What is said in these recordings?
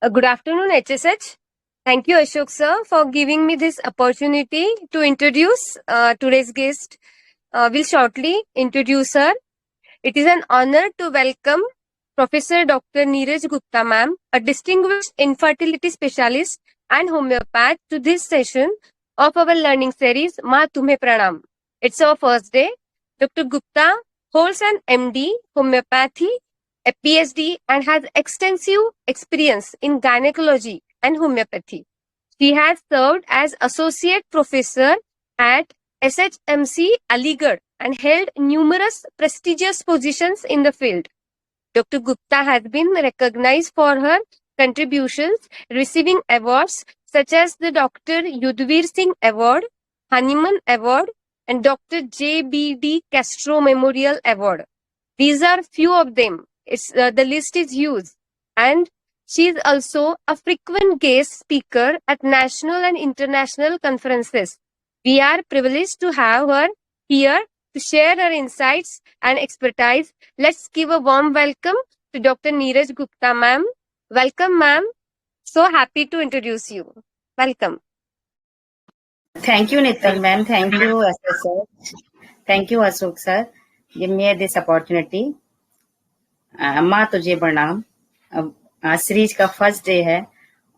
Good afternoon, HSH. Thank you, Ashok sir, for giving me this opportunity to introduce today's guest. Will shortly introduce her. It is an honor to welcome Professor Dr. Neeraj Gupta ma'am, a distinguished infertility specialist and homeopath, to this session of our learning series, Ma Tumhe Pranam. It's our first day. Dr. Gupta holds an MD homeopathy, a PhD, and has extensive experience in gynecology and homeopathy. She has served as associate professor at SHMC Aligarh and held numerous prestigious positions in the field. Dr. Gupta has been recognized for her contributions, receiving awards such as the Dr. Yudhvir Singh Award, Hanuman Award, and Dr. J.B.D. Castro Memorial Award. These are few of them. The list is huge. And she is also a frequent guest speaker at national and international conferences. We are privileged to have her here to share her insights and expertise. Let's give a warm welcome to Dr. Neeraj Gupta ma'am. Welcome ma'am. So happy to introduce you. Welcome. Thank you, Nital ma'am. Thank you, Ashok sir. Thank you, Ashok sir. Give me this opportunity. माँ तुझे प्रणाम. Series का first day है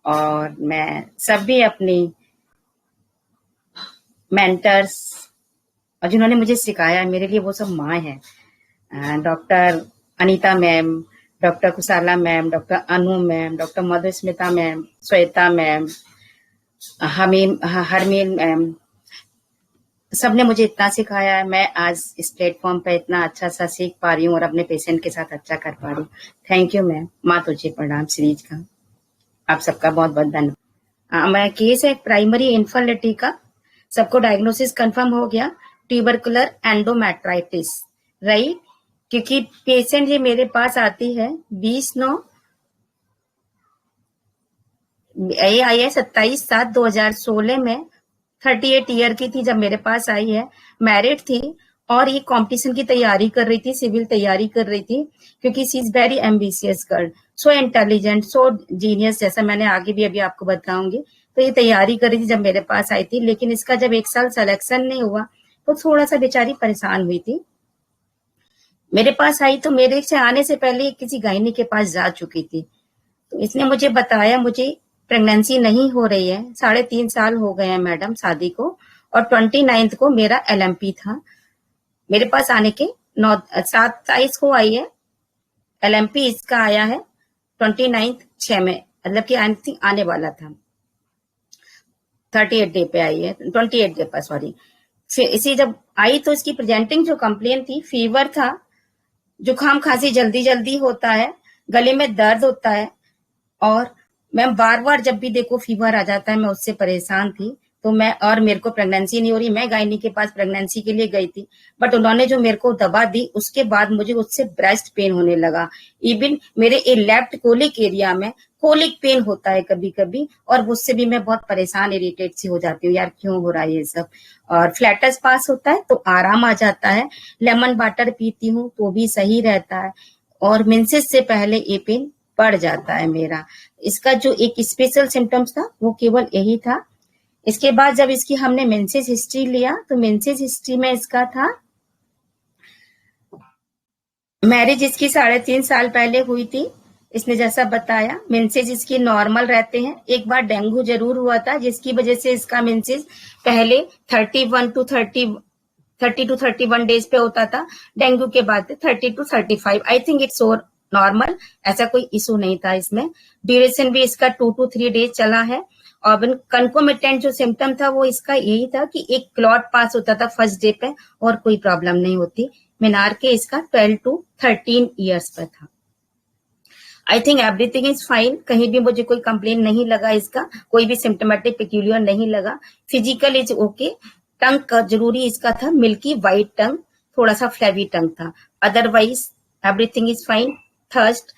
और मैं सभी अपनी mentors और जिन्होंने मुझे सिखाया, मेरे लिए वो सब माँ है. Doctor Anita ma'am, doctor Kushala ma'am, doctor Anu ma'am, doctor Madhusmita ma'am, Shweta ma'am, Harmeen ma'am, सबने मुझे इतना सिखाया है. मैं आज इस प्लेटफॉर्म पे इतना अच्छा सा सीख पा रही हूँ और अपने पेशेंट के साथ अच्छा कर पा रही हूँ. Thank you ma'am. माँ तुझे प्रणाम सीरीज का आप सबका बहुत बहुत धन्यवाद. मैं केस है प्राइमरी इन्फर्टिलिटी का. सबको डायग्नोसिस कंफर्म हो गया, ट्यूबरकुलर एंडोमेट्राइटिस, राइट. क्योंकि पेशेंट ये मेरे पास आती है 20/9 ये आई है 27/7/2016 में. 38 ईयर की थी जब मेरे पास आई है. मैरिड थी और ये कंपटीशन की तैयारी कर रही थी, सिविल तैयारी कर रही थी, क्योंकि she is very ambitious girl, so intelligent, so genius, जैसा मैंने आगे भी अभी आपको बताऊंगी. तो ये तैयारी कर रही थी जब मेरे पास आई थी. लेकिन इसका जब 1 साल सिलेक्शन नहीं हुआ तो थोड़ा सा बेचारी परेशान हुई थी. मेरे पास आई तो मेरे से आने से पहले किसी गायनी के पास जा चुकी थी. तो इसने मुझे बताया मुझे प्रेगनेंसी नहीं हो रही है. 3.5 साल हो गए हैं मैडम शादी को, और 29 को मेरा LMP था. मेरे पास आने के 27 को आई है. LMP इसका आया है 29/6 में, मतलब कि आई थिंक आने वाला था. 38 डे पे आई है, 28 डे पर, सॉरी. फिर इसी जब आई तो इसकी प्रेजेंटिंग जो कंप्लेन थी, फीवर था, जुकाम खांसी जल्दी होता है, गले में दर्द होता है, और मैं बार जब भी देखो फीवर आ जाता है, मैं उससे परेशान थी. तो और मेरे को प्रेगनेंसी नहीं हो रही. मैं गायनी के पास प्रेगनेंसी के लिए गई थी, बट उन्होंने जो मेरे को दवा दी उसके बाद मुझे उससे ब्रेस्ट पेन होने लगा. इवन मेरे लेफ्ट कोलिक एरिया में कोलिक पेन होता है कभी कभी, और उससे भी मैं बहुत परेशान, इरिटेट सी हो जाती हूँ, यार क्यों हो रहा है ये सब. और फ्लैटस पास होता है तो आराम आ जाता है. लेमन वाटर पीती हूँ तो भी सही रहता है. और मेंसेस से पहले ये पेन बढ़ जाता है मेरा. इसका जो एक स्पेशल सिम्टम्स था वो केवल यही था. इसके बाद जब इसकी हमने मेंसेस हिस्ट्री लिया तो मेंसेस हिस्ट्री में इसका था, मैरिज इसकी 3.5 साल पहले हुई थी. इसने जैसा बताया मेंसेस इसकी नॉर्मल रहते हैं. एक बार डेंगू जरूर हुआ था जिसकी वजह से इसका मेंसेस पहले 30 to 31 डेज पे होता था. डेंगू के बाद 30 to 35. I think it's normal, ऐसा कोई इशू नहीं था इसमें. ड्यूरेशन भी इसका 2 to 3 डेज चला है. और कंकोमिटेंट जो सिम्टम था वो इसका यही था कि एक क्लॉट पास होता था फर्स्ट डे पे, और कोई प्रॉब्लम नहीं होती. मिनार के इसका 12 to 13 ईयर्स पर था. I think everything is fine. कहीं भी मुझे कोई कंप्लेन नहीं लगा, इसका कोई भी सिम्टोमेटिक पेक्यूलियर नहीं लगा. Physical is okay. टंग का जरूरी इसका था मिल्की व्हाइट टंग, थोड़ा सा फ्लेवी टंग था. Otherwise everything is fine. Thirst,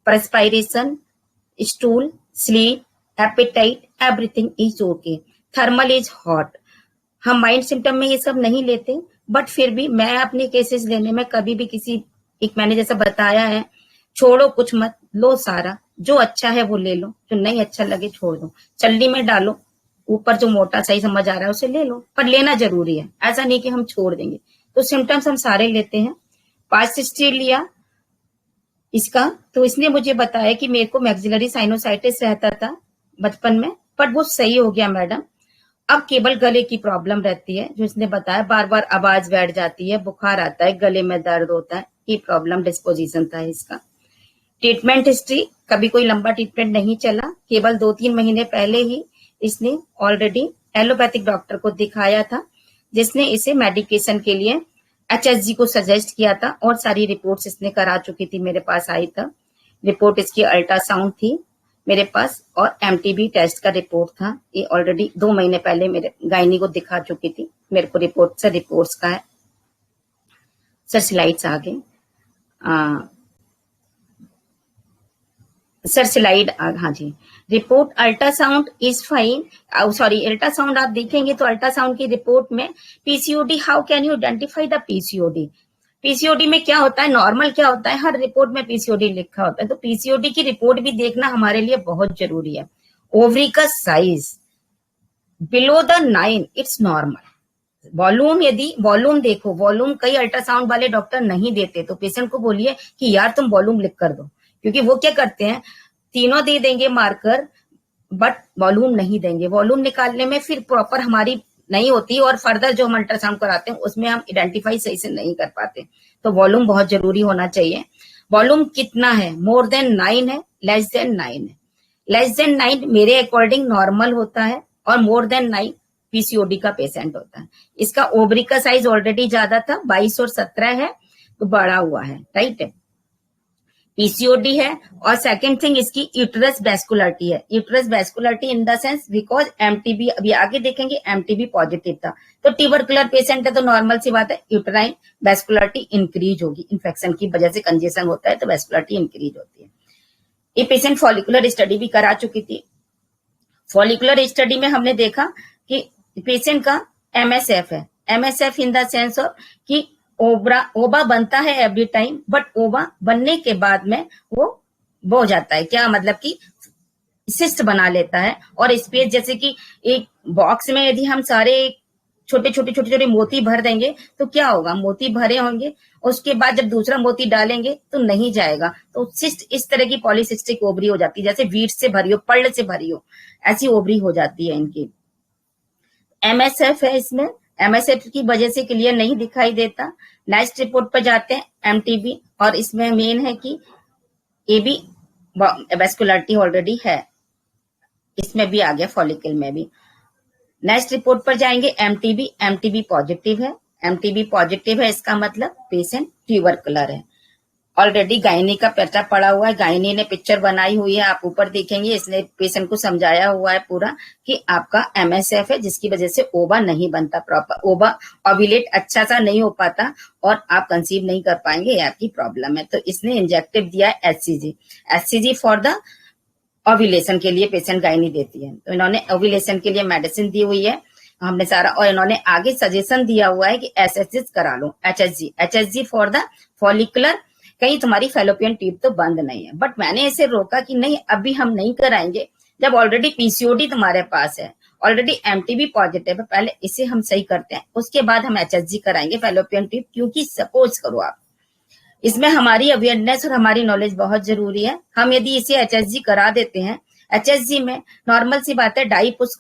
perspiration, stool, sleep, appetite, everything is okay. Thermal is hot. हम माइंड सिम्टम में ये सब नहीं लेते, बट फिर भी मैं अपने केसेस लेने में कभी भी किसी, एक मैंने जैसा बताया है, छोड़ो कुछ मत, लो सारा, जो अच्छा है वो ले लो, जो नहीं अच्छा लगे छोड़ दो। चल्ली में डालो, ऊपर जो मोटा सही समझ आ रहा है उसे ले लो, पर लेना जरूरी है, ऐसा नहीं कि हम छोड़ देंगे। तो सिम्टम्स हम सारे लेते हैं। 560 लिया इसका, तो इसने मुझे बताया कि मेरे को मैक्सिलरी साइनोसाइटिस रहता था बचपन में, बट वो सही हो गया मैडम। अब केवल गले की प्रॉब्लम रहती है, जो इसने बताया, बार बार आवाज बैठ जाती है, बुखार आता है, गले में दर्द होता है, ये प्रॉब्लम डिस्पोजिशन था इसका। ट्रीटमेंट हिस्ट्री, कभी कोई लंबा ट्रीटमेंट नहीं चला, केवल 2-3 महीने पहले ही इसने ऑलरेडी एलोपैथिक डॉक्टर को दिखाया था, जिसने इसे मेडिकेशन के लिए HSG को सजेस्ट किया था, और सारी रिपोर्ट्स इसने करा चुकी थी, मेरे पास आई था रिपोर्ट। इसकी अल्ट्रासाउंड थी मेरे पास, और MTB टेस्ट का रिपोर्ट था। ये ऑलरेडी 2 महीने पहले मेरे गायनी को दिखा चुकी थी, मेरे को रिपोर्ट्स का है। सर स्लाइड्स आगे, सर स्लाइड, हाँ जी। Report ultrasound is fine, sorry ultrasound आप देखेंगे तो अल्ट्रासाउंड की रिपोर्ट में PCOD, how can you identify the PCOD? PCOD में क्या होता है, नॉर्मल क्या होता है, हर रिपोर्ट में पीसीओडी लिखा होता है, तो पीसीओडी की रिपोर्ट भी देखना हमारे लिए बहुत जरूरी है। ओवरी का size below the 9 it's normal. Volume, यदि वॉल्यूम देखो, वॉल्यूम कई अल्ट्रासाउंड वाले डॉक्टर नहीं देते, तो पेशेंट को बोलिए कि यार तुम वॉल्यूम लिख कर दो, क्योंकि वो क्या करते हैं, तीनों दे देंगे मार्कर बट वॉल्यूम नहीं देंगे। वॉल्यूम निकालने में फिर प्रॉपर हमारी नहीं होती, और फर्दर जो हम अल्ट्रासाउंड कराते हैं उसमें हम आइडेंटिफाई सही से नहीं कर पाते। तो वॉल्यूम बहुत जरूरी होना चाहिए। वॉल्यूम कितना है, मोर देन 9 है, लेस देन 9 है। लेस देन 9 मेरे अकॉर्डिंग नॉर्मल होता है, और मोर देन 9 पीसीओडी का पेशेंट होता है। इसका ओवरी का साइज ऑलरेडी ज्यादा था, 22 और 17 है, तो बड़ा हुआ है, राइट है, पीसीओडी है। और सेकंड थिंग इसकी यूट्रस वैस्कुलरिटी है। Uterus vascularity in the sense because MTB, अभी आगे देखेंगे, एमटीबी पॉजिटिव था, तो ट्यूबरकुलर पेशेंट है, तो नॉर्मल सी बात है, यूट्राइन वैस्कुलरिटी इंक्रीज होगी, इन्फेक्शन की वजह से कंजेशन होता है तो वैस्कुलरिटी इंक्रीज होती है। ये पेशेंट फॉलिकुलर स्टडी भी करा चुकी थी। फॉलिकुलर स्टडी में हमने देखा कि पेशेंट का MSF है। MSF in the sense of कि ओबा बनता है एवरी टाइम, बट ओबा बनने के बाद में वो हो जाता है, क्या मतलब कि सिस्ट बना लेता है। और स्पेस, जैसे कि एक बॉक्स में यदि हम सारे छोटे छोटे मोती भर देंगे तो क्या होगा, मोती भरे होंगे, उसके बाद जब दूसरा मोती डालेंगे तो नहीं जाएगा, तो सिस्ट इस तरह की पॉलीसिस्टिक ओवरी हो जाती है, जैसे वीट से भरी हो, पर्ल से भरी हो, ऐसी ओवरी हो जाती है इनकी। MSF है इसमें, MSF की वजह से क्लियर नहीं दिखाई देता। नेक्स्ट रिपोर्ट पर जाते हैं, MTB, और इसमें मेन है कि ये भी वैस्कुलरिटी ऑलरेडी है, इसमें भी आ गया, फॉलिकल में भी। नेक्स्ट रिपोर्ट पर जाएंगे, MTB पॉजिटिव है। MTB पॉजिटिव है, इसका मतलब पेशेंट ट्यूबरकुलर है। ऑलरेडी गायनी का पर्चा पड़ा हुआ है, गायनी ने पिक्चर बनाई हुई है, आप ऊपर देखेंगे, इसने पेशेंट को समझाया हुआ है पूरा कि आपका MSF है, जिसकी वजह से ओवा नहीं बनता प्रॉपर, ओवा ओव्यूलेट अच्छा सा नहीं हो पाता और आप कंसीव नहीं कर पाएंगे, ये आपकी प्रॉब्लम है। तो इसने इंजेक्टिव दिया है HCG फॉर द ओव्यूलेशन के लिए पेशेंट गायनी देती है, तो इन्होंने ओव्यूलेशन के लिए मेडिसिन दी हुई है हमने सारा, और इन्होंने आगे सजेशन दिया हुआ है कि SHG करा लो, HSG फॉर द फॉलिकुलर, कहीं तुम्हारी फेलोपियन ट्यूब तो बंद नहीं है। बट मैंने इसे रोका कि नहीं, अभी हम नहीं कराएंगे, जब ऑलरेडी पीसीओडी तुम्हारे पास है, ऑलरेडी MTB पॉजिटिव है, पहले इसे हम सही करते हैं, उसके बाद हम HSG कराएंगे फेलोपियन ट्यूब, क्योंकि सपोज करो आप, इसमें हमारी अवेयरनेस और हमारी नॉलेज बहुत जरूरी है। हम यदि इसे HSG करा देते हैं, HSG में नॉर्मल सी बात है, डाई पुश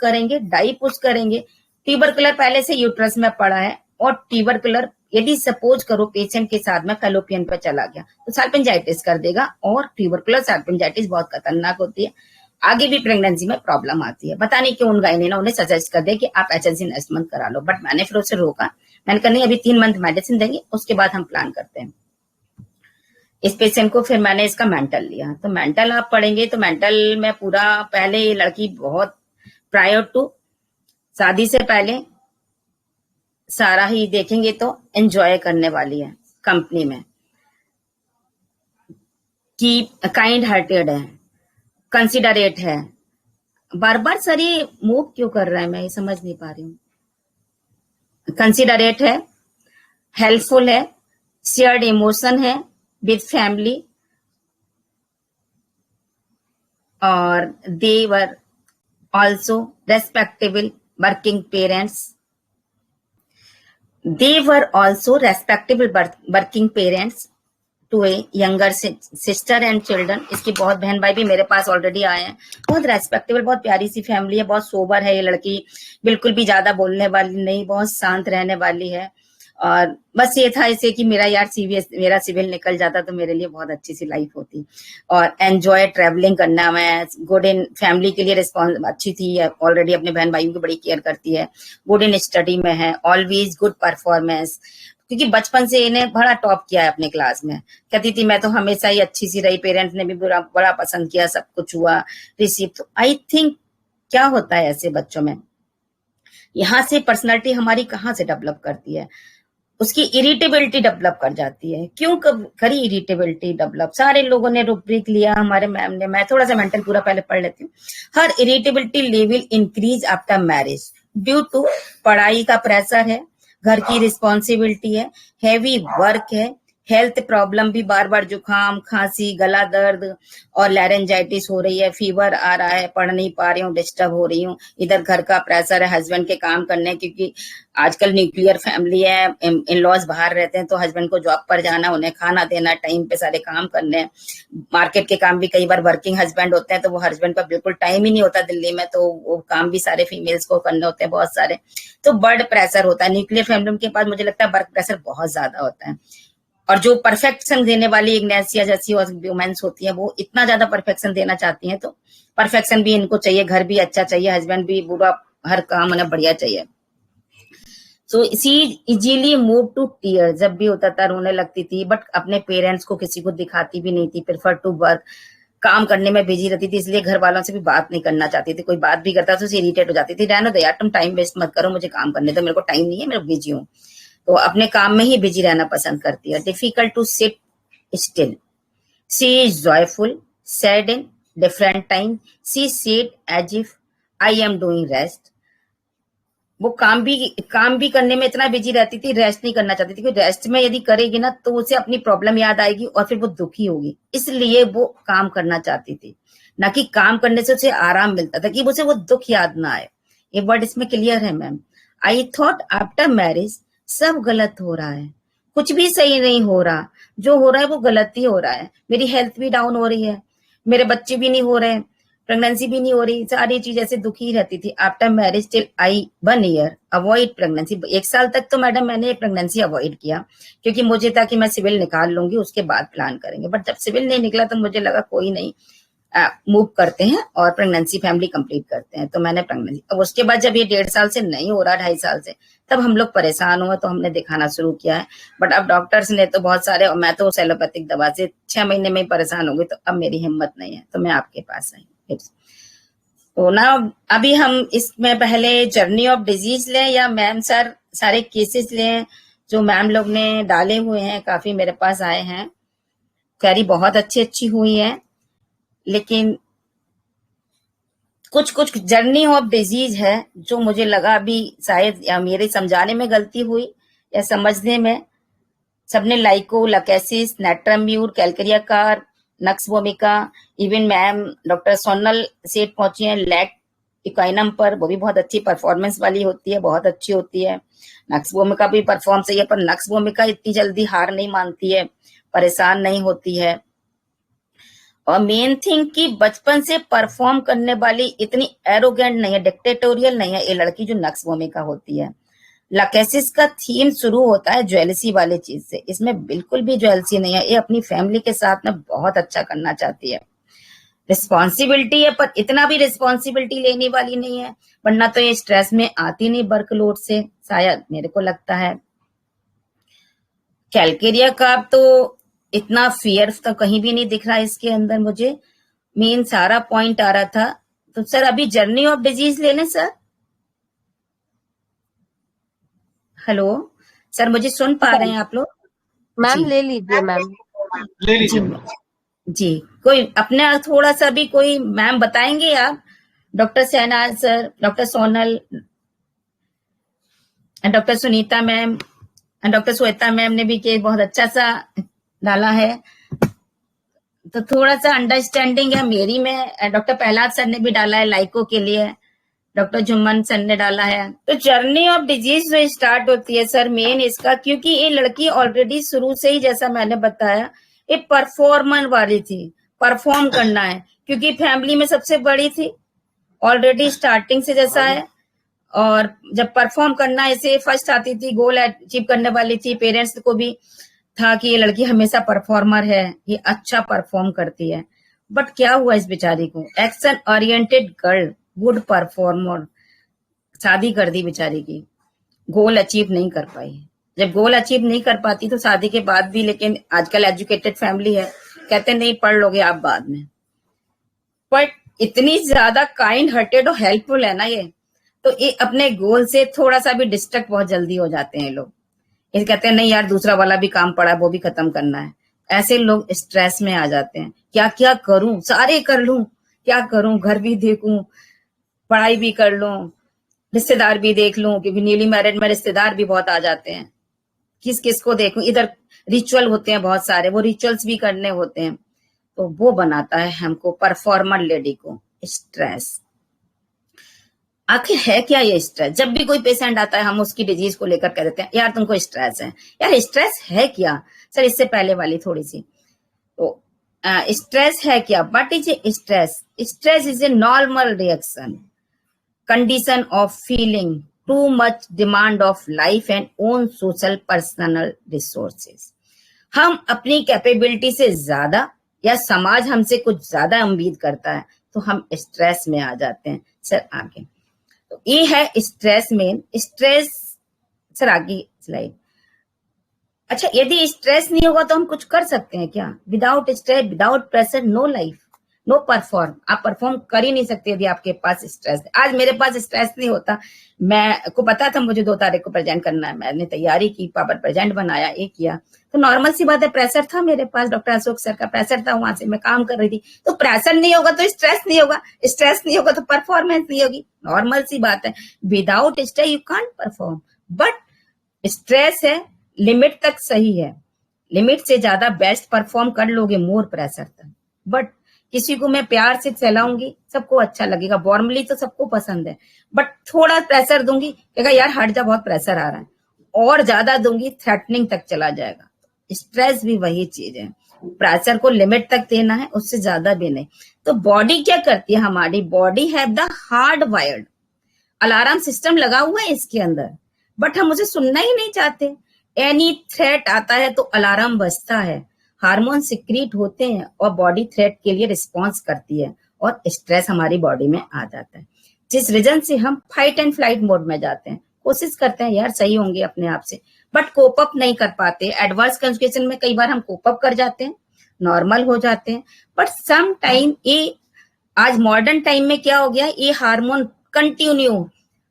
करेंगे, ट्यूबरकुलर पहले से यूट्रस में पड़ा है, और ट्यूबरकुलर यदि सपोज करो पेशेंट के साथ में फेलोपियन पर चला गया तो साल्पिंजाइटिस कर देगा, और ट्यूबरकुलर साल्पिंजाइटिस बहुत खतरनाक होती है, आगे भी प्रेगनेंसी में प्रॉब्लम आती है। पता नहीं क्यों उन गायनी ने उन्हें सजेस्ट कर दिया कि आप HSG नेक्स्ट मंथ करा लो, बट मैंने फिर उसे रोका, मैंने कहा नहीं, अभी 3 मंथ मेडिसिन देंगे, उसके बाद हम प्लान करते हैं। इस पेशेंट को फिर मैंने इसका मेंटल लिया, तो मेंटल आप पढ़ेंगे तो मेंटल में पूरा, पहले ये लड़की बहुत प्रायर टू शादी से पहले सारा ही देखेंगे तो एंजॉय करने वाली है कंपनी में, कि काइंड हार्टेड है, कंसिडरेट है। बार बार सर ये मूव क्यों कर रहा है, मैं ये समझ नहीं पा रही हूँ। कंसिडरेट है, हेल्पफुल है, शेयर्ड इमोशन है विद फैमिली, और दे वर also respectable working parents. They were also respectable working parents to a younger sister and children. इसकी बहुत बहन भाई भी मेरे पास ऑलरेडी आए हैं. बहुत रेस्पेक्टेबल, बहुत प्यारी सी फैमिली है, बहुत सोबर है ये लड़की, बिल्कुल भी ज्यादा बोलने वाली नहीं, बहुत शांत रहने वाली है. और बस ये था इसे कि मेरा सिविल निकल जाता तो मेरे लिए बहुत अच्छी सी लाइफ होती. और एंजॉय ट्रेवलिंग करना, मैं गुड इन फैमिली के लिए रिस्पॉन्स अच्छी थी, ऑलरेडी अपने बहन भाइयों की बड़ी केयर करती है, गुड इन स्टडी में है, ऑलवेज गुड परफॉर्मेंस, क्योंकि बचपन से इन्हें बड़ा टॉप किया है अपने क्लास में. कहती थी मैं तो हमेशा ही अच्छी सी रही, पेरेंट्स ने भी बड़ा पसंद किया, सब कुछ हुआ रिसीव. तो आई थिंक क्या होता है ऐसे बच्चों में, यहाँ से पर्सनैलिटी हमारी कहाँ से डेवलप करती है, उसकी इरिटेबिलिटी डेवलप कर जाती है. क्यों करी इरिटेबिलिटी डेवलप? सारे लोगों ने रूब्रिक लिया, हमारे मैम ने, मैं थोड़ा सा मेंटल पूरा पहले पढ़ लेती हूँ. Her irritability level increase after marriage due to पढ़ाई का प्रेशर है, घर की रिस्पॉन्सिबिलिटी है, हैवी वर्क है, हेल्थ प्रॉब्लम भी, बार बार जुकाम, खांसी, गला दर्द और लैरेंजाइटिस हो रही है, फीवर आ रहा है, पढ़ नहीं पा रही हूँ, डिस्टर्ब हो रही हूँ, इधर घर का प्रेशर है, हस्बैंड के काम करने, क्योंकि आजकल न्यूक्लियर फैमिली है, इन लॉज बाहर रहते हैं, तो हस्बैंड को जॉब पर जाना, उन्हें खाना देना, टाइम पे सारे काम करने, मार्केट के काम भी, कई बार वर्किंग हस्बैंड होते हैं तो वो हस्बैंड का बिल्कुल टाइम ही नहीं होता दिल्ली में, तो वो काम भी सारे फीमेल्स को करने होते हैं बहुत सारे, तो बर्ड प्रेशर होता है. न्यूक्लियर फैमिली के पास मुझे लगता है वर्क प्रेशर बहुत ज्यादा होता है. और जो परफेक्शन देने वाली इग्नेसिया जैसी वुमेन्स होती है, वो इतना ज्यादा परफेक्शन देना चाहती हैं, तो परफेक्शन भी इनको चाहिए, घर भी अच्छा चाहिए, हस्बैंड भी पूरा हर काम उन्हें बढ़िया चाहिए. So she easily move to tear, जब भी होता था रोने लगती थी, बट अपने पेरेंट्स को किसी को दिखाती भी नहीं थी, प्रेफर टू वर्क, काम करने में बिजी रहती थी, इसलिए घर वालों से भी बात नहीं करना चाहती थी. कोई बात भी करता तो इरिटेट हो जाती थी, रहने दो यार, तुम टाइम वेस्ट मत करो, मुझे काम करने दो, मेरे को टाइम नहीं है, मैं बिजी हूँ. तो अपने काम में ही बिजी रहना पसंद करती है. Difficult to sit still, she is joyful, sad in different time, she said as if I am doing rest. वो काम भी करने में इतना बिजी रहती थी, रेस्ट नहीं करना चाहती थी, क्योंकि रेस्ट में यदि करेगी ना तो उसे अपनी प्रॉब्लम याद आएगी और फिर वो दुखी होगी, इसलिए वो काम करना चाहती थी, ना कि काम करने से उसे आराम मिलता था, कि उसे वो दुख याद ना आए. ये वर्ड इसमें क्लियर है ma'am. I thought after marriage सब गलत हो रहा है, कुछ भी सही नहीं हो रहा, जो हो रहा है वो गलत ही हो रहा है, मेरी हेल्थ भी डाउन हो रही है, मेरे बच्चे भी नहीं हो रहे, प्रेगनेंसी भी नहीं हो रही, सारी चीज ऐसे दुखी रहती थी. After marriage till I 1 year avoid pregnancy, 1 साल तक तो मैडम मैंने प्रेगनेंसी अवॉइड किया, क्योंकि मुझे था कि मैं सिविल निकाल लूंगी, उसके बाद प्लान करेंगे. बट जब सिविल नहीं निकला तो मुझे लगा कोई नहीं, मूव करते हैं और प्रेगनेंसी फैमिली कंप्लीट करते हैं. तो मैंने प्रेगनेंसी, अब उसके बाद जब ये 1.5 साल से नहीं हो रहा, 2.5 साल से, तब हम लोग परेशान हुए, तो हमने दिखाना शुरू किया है. बट अब डॉक्टर्स ने तो बहुत सारे, और मैं तो सेलोपैथिक दवा से 6 महीने में ही परेशान हो गई, तो अब मेरी हिम्मत नहीं है, तो मैं आपके पास आई. तो ना अभी हम इसमें पहले जर्नी ऑफ डिजीज लें या मैम सर सारे केसेस लें जो मैम लोग ने डाले हुए हैं, काफी मेरे पास आए हैं, क्वेरी बहुत अच्छी हुई है, लेकिन कुछ जर्नी ऑफ डिजीज है जो मुझे लगा अभी शायद या मेरे समझाने में गलती हुई या समझने में. सबने lyco, lachesis, natrum mur, calcarea carb, nux vomica, even ma'am doctor Sonal Seth पहुंची हैं लैक इक्वाइनम पर, वो भी बहुत अच्छी परफॉर्मेंस वाली होती है, बहुत अच्छी होती है. नक्स वोमिका भी परफॉर्म सही है, पर नक्स वोमिका इतनी जल्दी हार नहीं मानती है, परेशान नहीं होती है. और मेन थिंग कि बचपन से परफॉर्म करने वाली इतनी एरोगेंट नहीं है, डिक्टेटोरियल नहीं है ये लड़की जो नक्स वोमिका होती है. लकेसिस का थीम शुरू होता है ज्वेलसी वाले चीज से, इसमें बिल्कुल भी ज्वेलसी नहीं है, ये अपनी फैमिली के साथ में बहुत अच्छा करना चाहती है. रिस्पॉन्सिबिलिटी है, पर इतना भी रिस्पॉन्सिबिलिटी लेने वाली नहीं है, वरना तो ये स्ट्रेस में आती नहीं वर्कलोड से, शायद मेरे को लगता है. कैलकेरिया का तो इतना फियर तो कहीं भी नहीं दिख रहा इसके अंदर मुझे, मेन सारा पॉइंट आ रहा था. तो सर अभी जर्नी ऑफ डिजीज ले लें सर. हेलो सर, मुझे सुन पा रहे हैं आप लोग? मैम जी ले लीजिए मैम. ले जी लीजिए. जी. कोई अपने थोड़ा सा भी कोई मैम बताएंगे आप, doctor Shahnaz sir, doctor Sonal, doctor Sunita ma'am, doctor Shweta ma'am ने भी के बहुत अच्छा सा डाला है, तो थोड़ा सा अंडरस्टैंडिंग है मेरी में, डॉक्टर प्रहलाद सर ने भी डाला है लाइको के लिए, डॉक्टर जुम्मन सर ने डाला है। तो जर्नी ऑफ डिजीज जो स्टार्ट होती है सर मेन इसका, क्योंकि ये लड़की ऑलरेडी शुरू से ही जैसा मैंने बताया ये परफॉर्मर वाली थी, परफॉर्म करना है, क्योंकि फैमिली में सबसे बड़ी थी ऑलरेडी स्टार्टिंग से जैसा है, और जब परफॉर्म करना ऐसे फर्स्ट आती थी, गोल अचीव करने वाली थी, पेरेंट्स को भी था कि ये लड़की हमेशा परफॉर्मर है, ये अच्छा परफॉर्म करती है। बट क्या हुआ इस बेचारी को, action oriented girl, good performer, शादी कर दी बेचारी की, गोल अचीव नहीं कर पाई। जब गोल अचीव नहीं कर पाती तो शादी के बाद भी, लेकिन आजकल एजुकेटेड फैमिली है, कहते नहीं पढ़ लोगे आप बाद में, बट इतनी ज्यादा काइंड हार्टेड और हेल्पफुल है ना ये, तो ये अपने गोल से थोड़ा सा भी डिस्ट्रैक्ट बहुत जल्दी हो जाते हैं लोग। ये कहते हैं नहीं यार दूसरा वाला भी काम पड़ा है वो भी खत्म करना है, ऐसे लोग स्ट्रेस में आ जाते हैं। क्या क्या करूं, सारे कर लूं, क्या करूं, घर भी देखूं, पढ़ाई भी कर लूं, रिश्तेदार भी देख लूं, क्योंकि न्यूली मैरिड में रिश्तेदार भी बहुत आ जाते हैं, किस किस को देखूं, इधर रिचुअल होते हैं बहुत सारे, वो रिचुअल्स भी करने होते हैं, तो वो बनाता है हमको परफॉर्मर लेडी को स्ट्रेस। आखिर है क्या ये स्ट्रेस? जब भी कोई पेशेंट आता है हम उसकी डिजीज को लेकर कह देते हैं यार तुमको स्ट्रेस है। यार स्ट्रेस है क्या सर? इससे पहले वाली थोड़ी सी, तो स्ट्रेस है क्या? What is a stress? Stress is a normal reaction condition of feeling too much demand of life and own social personal resources. हम अपनी कैपेबिलिटी से ज्यादा या समाज हमसे कुछ ज्यादा उम्मीद करता है तो हम स्ट्रेस में आ जाते हैं। सर आगे, तो ये है स्ट्रेस में। स्ट्रेस सर आगे स्लाइड। अच्छा, यदि स्ट्रेस नहीं होगा तो हम कुछ कर सकते हैं क्या? Without stress, without pressure, no life, no perform. आप परफॉर्म कर ही नहीं सकते यदि आपके पास स्ट्रेस। आज मेरे पास स्ट्रेस नहीं होता, मैं को पता था मुझे 2 तारीख को प्रेजेंट करना है, मैंने तैयारी की, पावर प्रेजेंट बनाया, ये किया, तो नॉर्मल सी बात है, प्रेशर था मेरे पास, डॉक्टर अशोक सर का प्रेशर था, वहां से मैं काम कर रही थी। तो प्रेशर नहीं होगा तो स्ट्रेस नहीं होगा, स्ट्रेस नहीं होगा तो परफॉर्मेंस नहीं होगी, नॉर्मल सी बात है। Without stress you can't perform, but stress है लिमिट तक सही है, लिमिट से ज्यादा बेस्ट परफॉर्म कर लोगे मोर प्रेशर तक। बट किसी को मैं प्यार से चलाऊंगी सबको अच्छा लगेगा, वार्मली तो सबको पसंद है, बट थोड़ा प्रेशर दूंगी कहेगा यार हट जा बहुत प्रेशर आ रहा है, और ज्यादा दूंगी थ्रेटनिंग तक चला जाएगा। स्ट्रेस भी वही चीज है, प्रेशर को लिमिट तक देना है, उससे ज्यादा भी नहीं। तो बॉडी क्या करती है, हमारी बॉडी है the hard wired alarm system लगा हुआ है इसके अंदर, बट हम उसे सुनना ही नहीं चाहते। एनी थ्रेट आता है तो अलार्म बजता है, हार्मोन सिक्रीट होते हैं और बॉडी थ्रेट के लिए रिस्पॉन्स करती है और स्ट्रेस हमारी बॉडी में आ जाता है, जिस रीजन से हम फाइट एंड फ्लाइट मोड में जाते हैं। कोशिश करते हैं यार सही होंगे अपने आप से, बट कोप अप नहीं कर पाते। एडवर्स कंजुगेशन में कई बार हम कोप अप कर जाते हैं, नॉर्मल हो जाते हैं, बट सम टाइम ये आज मॉडर्न टाइम में क्या हो गया, ये हार्मोन कंटिन्यू,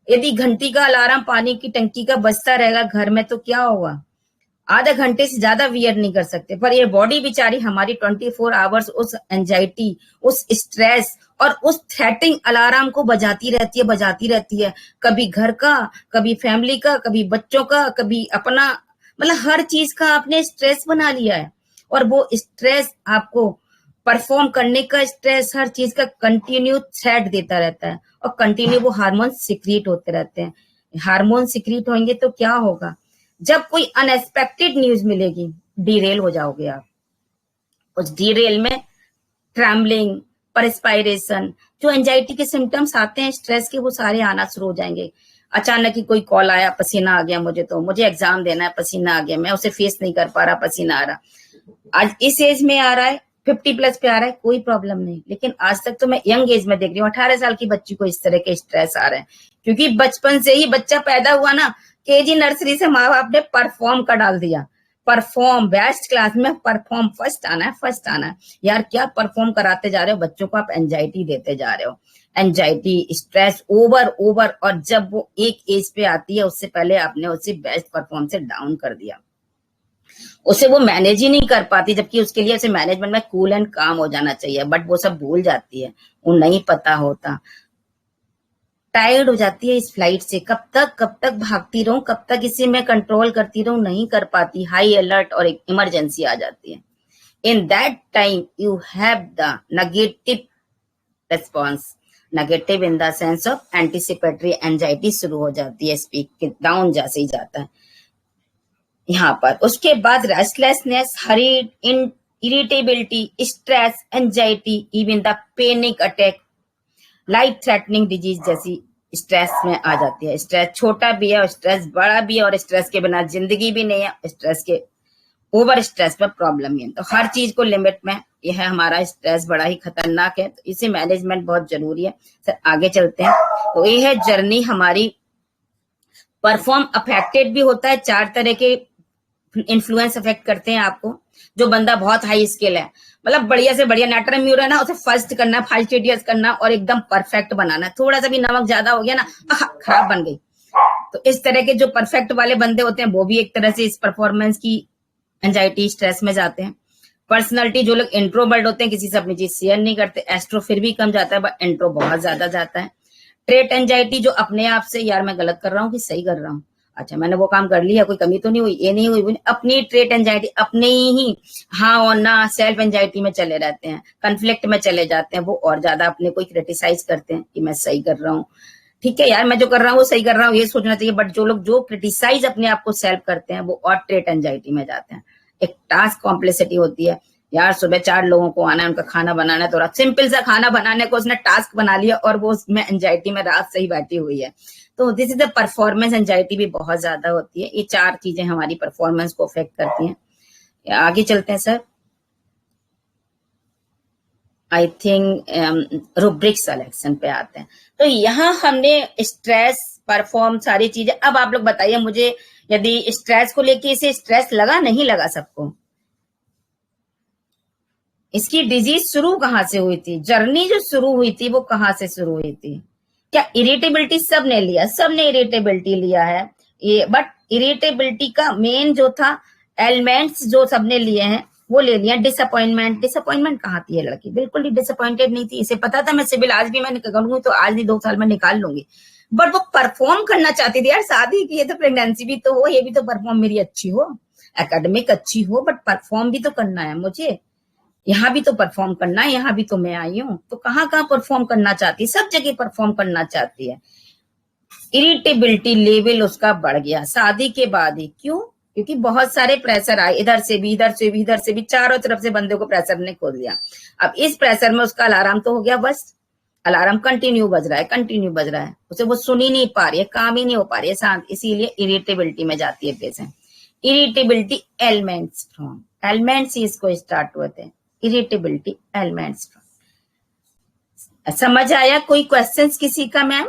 यदि घंटी का अलार्म पानी की टंकी का बजता रहेगा घर में तो क्या होगा, आधा घंटे से ज्यादा वियर नहीं कर सकते। पर ये बॉडी बेचारी हमारी 24 आवर्स उस एंजाइटी, उस स्ट्रेस और उस थ्रेटिंग अलार्म को बजाती रहती है, कभी घर का, कभी फैमिली का, कभी बच्चों का, कभी अपना, मतलब हर चीज का आपने स्ट्रेस बना लिया है। और वो स्ट्रेस आपको परफॉर्म करने का स्ट्रेस, हर चीज का कंटिन्यू थ्रेट देता रहता है और कंटिन्यू वो हार्मोन सिक्रीट होते रहते हैं। हार्मोन सिक्रीट होंगे तो क्या होगा, जब कोई अनएक्सपेक्टेड न्यूज मिलेगी डीरेल हो जाओगे आप। उस डीरेल में ट्रैम्बलिंग, परस्पायरेशन, जो एंजाइटी के सिम्टम्स आते हैं स्ट्रेस के, वो सारे आना शुरू हो जाएंगे। अचानक ही कोई कॉल आया, पसीना आ गया मुझे एग्जाम देना है, पसीना आ गया, मैं उसे फेस नहीं कर पा रहा, पसीना आ रहा। आज इस एज में आ रहा है, 50+ पे आ रहा है, कोई प्रॉब्लम नहीं, लेकिन आज तक तो मैं यंग एज में देख रही हूँ 18 साल की बच्ची को इस तरह के स्ट्रेस आ रहे हैं, क्योंकि बचपन से ही बच्चा पैदा हुआ ना, केजी नर्सरी से माँ बाप ने परफॉर्म का डाल दिया, परफॉर्म बेस्ट क्लास में परफॉर्म, फर्स्ट आना है। यार क्या परफॉर्म कराते जा रहे हो बच्चों को, आप एंजाइटी देते जा रहे हो, एंजाइटी स्ट्रेस ओवर। और जब वो एक एज पे आती है उससे पहले आपने उसे बेस्ट परफॉर्म से डाउन कर दिया, उसे वो मैनेज ही नहीं कर पाती, जबकि उसके लिए उसे मैनेजमेंट में कूल एंड काम हो जाना चाहिए, बट वो सब भूल जाती है, वो नहीं पता होता, टायर्ड हो जाती है इस फ्लाइट से। कब तक भागती रहूं, कब तक इसे मैं कंट्रोल करती रहूं, नहीं कर पाती, हाई अलर्ट और एक इमरजेंसी आ जाती है। In that time, you have the negative response. Negative in the sense of anticipatory anxiety शुरू हो जाती है, स्पीक डाउन जैसे ही जाता है यहाँ पर। उसके बाद restlessness, hurried, irritability, stress, anxiety, even the panic attack, life threatening disease जैसी स्ट्रेस में आ जाती है। स्ट्रेस छोटा भी है और स्ट्रेस बड़ा भी है, और स्ट्रेस के बिना जिंदगी भी नहीं है, स्ट्रेस के ओवर स्ट्रेस में प्रॉब्लम ही है। तो हर चीज को लिमिट में, यह हमारा स्ट्रेस बड़ा ही खतरनाक है, तो इसे मैनेजमेंट बहुत जरूरी है। सर आगे चलते हैं। तो ये है जर्नी हमारी। परफॉर्म अफेक्टेड भी होता है, 4 तरह के इन्फ्लुएंस अफेक्ट करते हैं आपको। जो बंदा बहुत हाई स्किल है, मतलब बढ़िया से बढ़िया नेटर म्यूर है ना, उसे फर्स्ट करना, फास्टिडियस करना और एकदम परफेक्ट बनाना। थोड़ा सा भी नमक ज्यादा हो गया ना, खराब बन गई। तो इस तरह के जो परफेक्ट वाले बंदे होते हैं वो भी एक तरह से इस परफॉर्मेंस की एंजाइटी स्ट्रेस में जाते हैं। पर्सनालिटी, जो लोग इंट्रोवर्ट होते हैं, किसी से अपनी चीज शेयर नहीं करते, एस्ट्रो फिर भी कम जाता है, बट इंट्रो बहुत ज्यादा जाता है। ट्रेट एंजाइटी, जो अपने आप से यार मैं गलत कर रहा हूँ कि सही कर रहा हूँ, अच्छा मैंने वो काम कर लिया, कोई कमी तो नहीं हुई, ये नहीं हुई, अपनी ट्रेट एंजाइटी, अपने ही हाँ और ना, सेल्फ एंजाइटी में चले रहते हैं, कन्फ्लिक्ट में चले जाते हैं। वो और ज्यादा अपने को क्रिटिसाइज करते हैं कि मैं सही कर रहा हूँ, ठीक है यार मैं जो कर रहा हूँ वो सही कर रहा हूँ, ये सोचना चाहिए। बट जो लोग जो क्रिटिसाइज अपने आप को सेल्फ करते हैं, वो और ट्रेट एंजाइटी में जाते हैं। एक टास्क कॉम्प्लेक्सिटी होती है, यार सुबह 4 लोगों को आना है, उनका खाना बनाना है, तो सिंपल सा खाना बनाने को उसने टास्क बना लिया और वो उसमें एंजाइटी में रात से ही बैठी हुई है। तो this is the performance anxiety भी बहुत ज्यादा होती है। ये 4 चीजें हमारी परफॉर्मेंस को अफेक्ट करती हैं। आगे चलते हैं sir. I think rubric selection पे आते हैं। तो यहाँ हमने स्ट्रेस, परफॉर्म, सारी चीजें। अब आप लोग बताइए मुझे, यदि स्ट्रेस को लेके इसे स्ट्रेस लगा नहीं लगा सबको? इसकी डिजीज शुरू कहाँ से हुई थी? जर्नी जो शुरू हुई थी वो कहाँ से शुरू हुई थी? क्या इरिटेबिलिटी सबने लिया? सबने इरिटेबिलिटी लिया है ये, बट इरिटेबिलिटी का मेन जो था एलिमेंट्स जो सबने लिए हैं वो ले लिया। डिसअपॉइंटमेंट, डिसअपॉइंटमेंट कहाँ थी ये लड़की? बिल्कुल ही डिसअपॉइंटेड नहीं थी। इसे पता था मैं सिविल आज भी मैं करूंगी तो आज नहीं 2 साल में निकाल लूंगी, बट वो परफॉर्म करना चाहती थी। यार शादी की है तो प्रेगनेंसी भी तो हो, ये भी तो परफॉर्म मेरी अच्छी हो, एकेडमिक अच्छी हो, बट परफॉर्म भी तो करना है मुझे, यहाँ भी तो परफॉर्म करना है, यहाँ भी तो मैं आई हूँ। तो कहाँ कहाँ परफॉर्म करना चाहती है? सब जगह परफॉर्म करना चाहती है। इरिटेबिलिटी लेवल उसका बढ़ गया शादी के बाद ही। क्यों? क्योंकि बहुत सारे प्रेशर आए, इधर से भी, इधर से भी, इधर से भी, चारों तरफ से बंदे को प्रेशर ने खोल दिया। अब इस प्रेशर में उसका अलार्म तो हो गया, बस अलार्म कंटिन्यू बज रहा है, कंटिन्यू बज रहा है, उसे वो सुन ही नहीं पा रही है, काम ही नहीं हो पा रही है शांत, इसीलिए इरिटेबिलिटी में जाती है patient. Irritability elements from, elements ही इसको स्टार्ट होते हैं, इरिटेबिलिटी एलिमेंट्स फ्रॉम। समझ आया? कोई क्वेश्चंस किसी का मैम?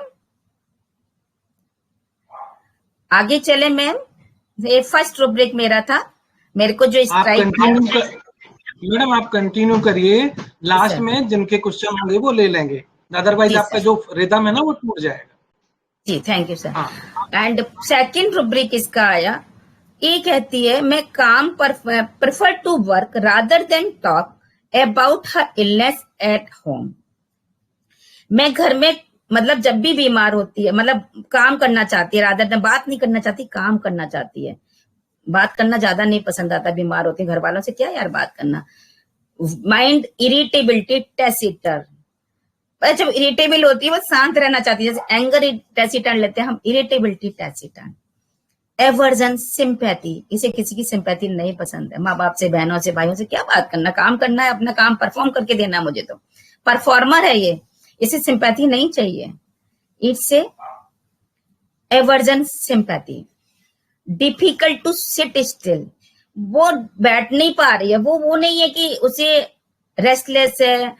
आगे चले मैम। ये फर्स्ट रूब्रिक मेरा था, मेरे को जो स्ट्राइक मैडम आप कंटिन्यू करिए, लास्ट में जिनके क्वेश्चन होंगे वो ले लेंगे, अदरवाइज आपका जो रिदम है ना वो टूट जाएगा। जी thank you sir. And second rubric इसका आया, ये कहती है मैं काम पर prefer to work rather than talk about her illness at home. मैं घर में मतलब जब भी बीमार होती है, मतलब काम करना चाहती है, रादर देन, बात नहीं करना चाहती, काम करना चाहती है। बात करना ज्यादा नहीं पसंद आता, बीमार होती है, घर वालों से क्या यार बात करना। माइंड इरिटेबिलिटी टेसिटर, जब इरिटेबल होती है वो शांत रहना चाहती है, जैसे एंगर टेसिटन लेते हैं हम, इरिटेबिलिटी टेसिटन। एवर्जन सिंपैथी, इसे किसी की सिंपैथी नहीं पसंद है, माँ बाप से, बहनों से, भाइयों से क्या बात करना, काम करना है, अपना काम परफॉर्म करके देना है मुझे, तो परफॉर्मर है ये, इसे सिंपैथी नहीं चाहिए। It's aversion sympathy. Difficult to sit still, वो बैठ नहीं पा रही है, वो नहीं है कि उसे रेस्टलेस है,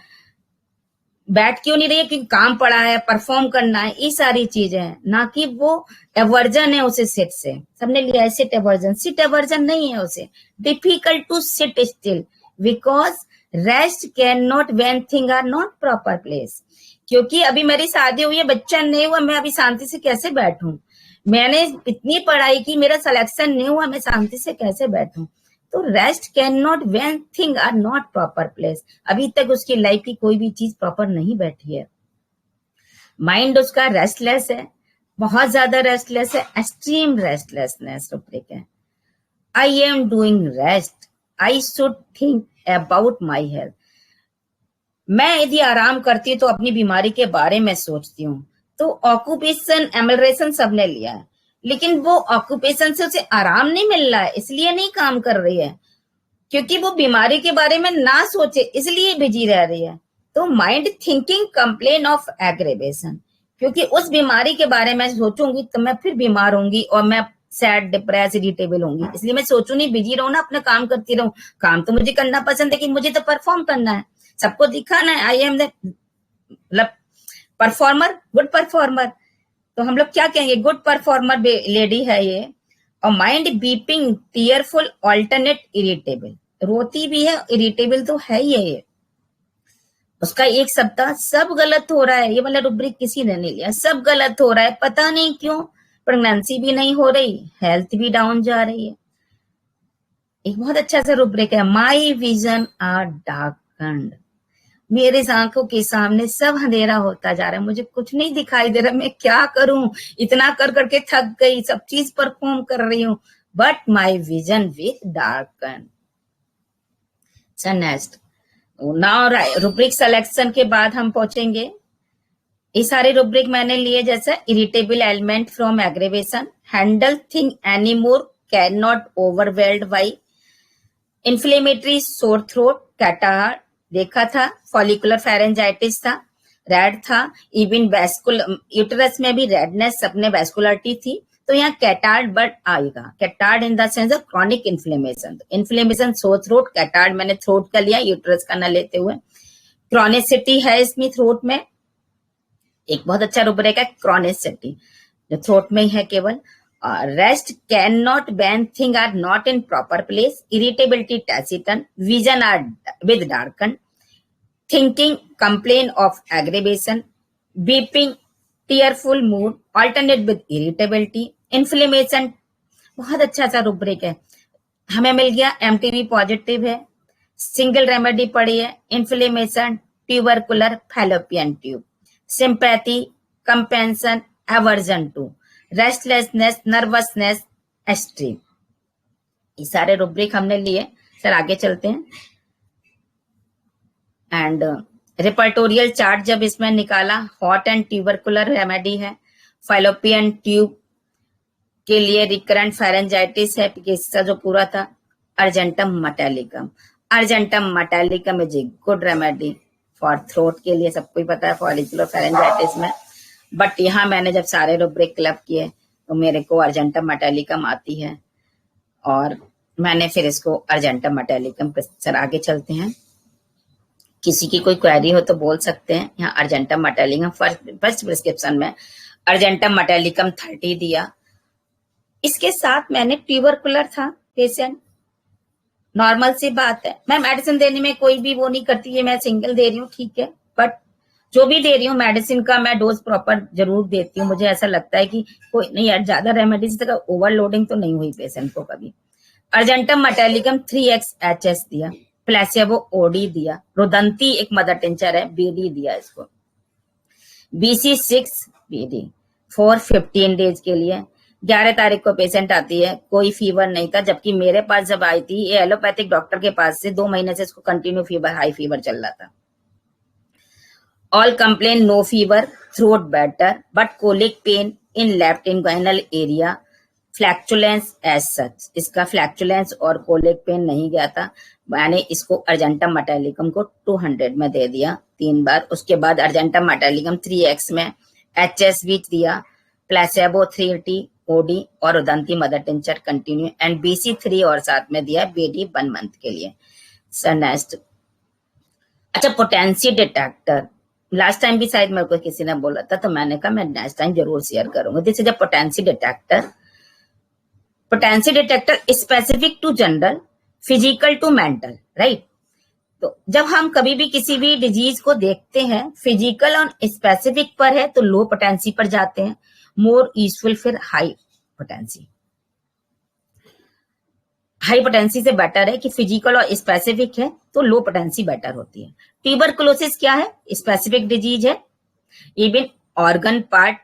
बैठ क्यों नहीं रही है, क्योंकि काम पड़ा है, परफॉर्म करना है, ये सारी चीजें हैं, ना कि वो एवर्जन है उसे सिट से। सबने लिया है सिट एवर्जन, सिट एवर्जन नहीं है उसे। Difficult to sit still because rest can not when thing are not proper place. क्योंकि अभी मेरी शादी हुई है, बच्चा नहीं हुआ, मैं अभी शांति से कैसे बैठूं? मैंने इतनी पढ़ाई की, मेरा सिलेक्शन नहीं हुआ, मैं शांति से कैसे बैठूं? तो rest can not when thing are not proper place. अभी तक उसकी लाइफ की कोई भी चीज प्रॉपर नहीं बैठी है। माइंड उसका रेस्टलेस है, बहुत ज्यादा रेस्टलेस है, एक्सट्रीम रेस्टलेसनेस रूब्रिक है। आई am doing rest, I should think about my health. मैं यदि आराम करती हूँ तो अपनी बीमारी के बारे में सोचती हूँ। तो ऑक्यूपेशन एमलरेशन सबने लिया है, लेकिन वो ऑक्यूपेशन से उसे आराम नहीं मिल रहा है, इसलिए नहीं काम कर रही है, क्योंकि वो बीमारी के बारे में ना सोचे इसलिए बिजी रह रही है। तो mind thinking complain of aggravation, क्योंकि उस बीमारी के बारे में सोचूंगी तो मैं फिर बीमार होंगी और मैं सैड, डिप्रेस, इरिटेबल होंगी। इसलिए मैं सोचू नहीं, बिजी रहूं ना, अपना काम करती रहूं। काम तो मुझे करना पसंद है कि मुझे तो परफॉर्म करना है, सबको दिखाना है, आई am the performer, good performer. तो हम लोग क्या कहेंगे, गुड परफॉर्मर लेडी है ये। और mind beeping, tearful, alternate, irritable, रोती भी है, इरिटेबल तो है ही है ये। उसका एक सप्ताह सब गलत हो रहा है, ये वाला रुब्रिक किसी ने नहीं लिया, सब गलत हो रहा है, पता नहीं क्यों। प्रेगनेंसी भी नहीं हो रही, हेल्थ भी डाउन जा रही है। एक बहुत अच्छा सा रुब्रिक है, माई विजन आर डार्कन्ड, मेरे आंखों के सामने सब अंधेरा होता जा रहा है, मुझे कुछ नहीं दिखाई दे रहा, मैं क्या करूं, इतना कर करके थक गई, सब चीज परफॉर्म कर रही हूँ, but my vision with darken. Next now rubric selection के बाद हम पहुंचेंगे, ये सारे रुब्रिक मैंने लिए, जैसे irritable element from aggravation, handle thing any more, can not, overwhelmed by, inflammatory, sore throat, catarrh देखा था, फॉलिकुलर फेरेंजाइटिस था, रेड था, इवन वैस्कुलर यूटरस में भी रेडनेस, सबने वैस्कुलरिटी थी। तो यहाँ कैटार्ड बट आएगा, catarrhal in the sense of chronic inflammation, inflammation, sore throat, catarrhal मैंने थ्रोट का लिया, यूटरस का ना लेते हुए। क्रॉनिसिटी है इसमें थ्रोट में, एक बहुत अच्छा रुब्रिक है क्रॉनिसिटी, जो थ्रोट में ही है केवल। Rest, can not, ban, thing are not in proper place, irritability, taciturn, vision are with darken, thinking, complain of aggravation, weeping, tearful mood, alternate with irritability, inflammation. बहुत अच्छा सा रुब्रिक है, हमें मिल गया, एमटीबी पॉजिटिव है, सिंगल रेमेडी पड़ी है, inflammation, tubercular, fallopian tube, sympathy, compassion, aversion to, restlessness, nervousness, extreme. ये सारे रुब्रिक हमने लिए। सर आगे चलते हैं। एंड रिपर्टोरियल चार्ट जब इसमें निकाला, हॉट एंड ट्यूबरकुलर रेमेडी है, फैलोपियन ट्यूब के लिए रिकरेंट फेरेंजाइटिस है, किस्सा जो पूरा था, argentum metallicum, argentum metallicum is a good remedy for throat के लिए, सबको ही पता है फॉलिकुलर फेरेंजाइटिस में। बट यहाँ मैंने जब सारे रुब्रिक क्लब किए तो मेरे को अर्जेंटम मेटालिकम आती है, और मैंने फिर इसको अर्जेंटम मेटालिकम। सर आगे चलते हैं, किसी की कोई क्वेरी हो तो बोल सकते हैं। यहाँ अर्जेंटम मेटालिकम फर्स्ट प्रिस्क्रिप्शन में अर्जेंटम मेटालिकम 30 दिया। इसके साथ मैंने ट्यूबरकुलर था पेशेंट, नॉर्मल सी बात है, मैं मेडिसिन देने में कोई भी वो नहीं करती है, मैं सिंगल दे रही हूँ, ठीक है, बट जो भी दे रही हूँ मेडिसिन का मैं डोज प्रॉपर जरूर देती हूँ। मुझे ऐसा लगता है कि कोई नहीं यार, ज्यादा रेमेडीज तक ओवरलोडिंग तो नहीं हुई पेशेंट को कभी। अर्जेंटम मेटालिकम 3x HS दिया, प्लेसिबो OD दिया, रुदंती एक मदर टिंचर है, BD दिया इसको, BC6 BD फॉर 15 डेज के लिए। 11 तारीख को पेशेंट आती है, कोई फीवर नहीं था, जबकि मेरे पास जब आई थी ये एलोपैथिक डॉक्टर के पास से 2 महीने से इसको कंटिन्यू फीवर, हाई फीवर चल रहा था। All complain no fever, throat better, but colic pain in left inguinal area, flatulence as such, इसका फ्लैक्चुलेंस और कोलिक पेन नहीं गया था। मैंने इसको अर्जेंटम मेटालिकम को 200 में दे दिया 3 बार। उसके बाद अर्जेंटम मेटालिकम 3x में HS भी दिया, प्लेसेबो 3T OD और Rudanti mother tincture continue, and BC3 और साथ में दिया BD 1 मंथ के लिए। सर नेक्स्ट, अच्छा पोटेंसी डिटेक्टर, लास्ट टाइम भी शायद मेरे को किसी ने बोला था, तो मैंने कहा मैं नेक्स्ट टाइम जरूर शेयर करूंगा। This is a potency detector. Potency detector specific to general, physical to mental, right. तो जब हम कभी भी किसी भी डिजीज को देखते हैं, फिजिकल और स्पेसिफिक पर है तो लो पोटेंसी पर जाते हैं, मोर यूजफुल फिर हाई पोटेंसी। हाई पोटेंसी से बेटर है कि फिजिकल और स्पेसिफिक है तो लो पोटेंसी बेटर होती है। ट्यूबरकुलोसिस क्या है, स्पेसिफिक डिजीज है, इवन ऑर्गन पार्ट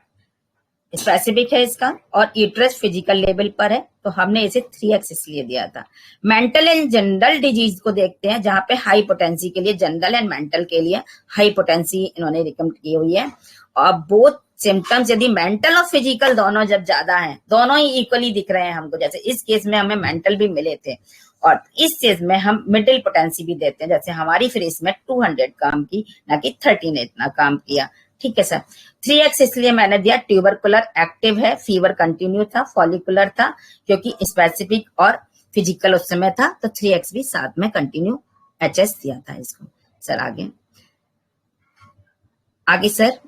स्पेसिफिक है इसका, और यूट्रस फिजिकल लेवल पर है, तो हमने इसे 3x इसलिए दिया था। मेंटल एंड जनरल डिजीज को देखते हैं, जहां पे हाई पोटेंसी के लिए, जनरल एंड मेंटल के लिए हाई पोटेंसी इन्होंने रिकमेंड की हुई है। और बोथ सिम्टम्स यदि मेंटल और फिजिकल दोनों जब ज्यादा हैं, दोनों ही इक्वली दिख रहे हैं हमको, जैसे इस केस में हमें मेंटल भी मिले थे और इस केस में हम मिडिल पोटेंसी भी देते हैं, जैसे हमारी फिर इसमें 200 काम की, ना कि 13 ने इतना काम किया। ठीक है सर। 3x इसलिए मैंने दिया, ट्यूबरकुलर एक्टिव है, फीवर कंटिन्यू था, फॉलिकुलर था क्योंकि स्पेसिफिक और फिजिकल उस समय था, तो 3x भी साथ में कंटिन्यू HS दिया था इसको। सर आगे sir,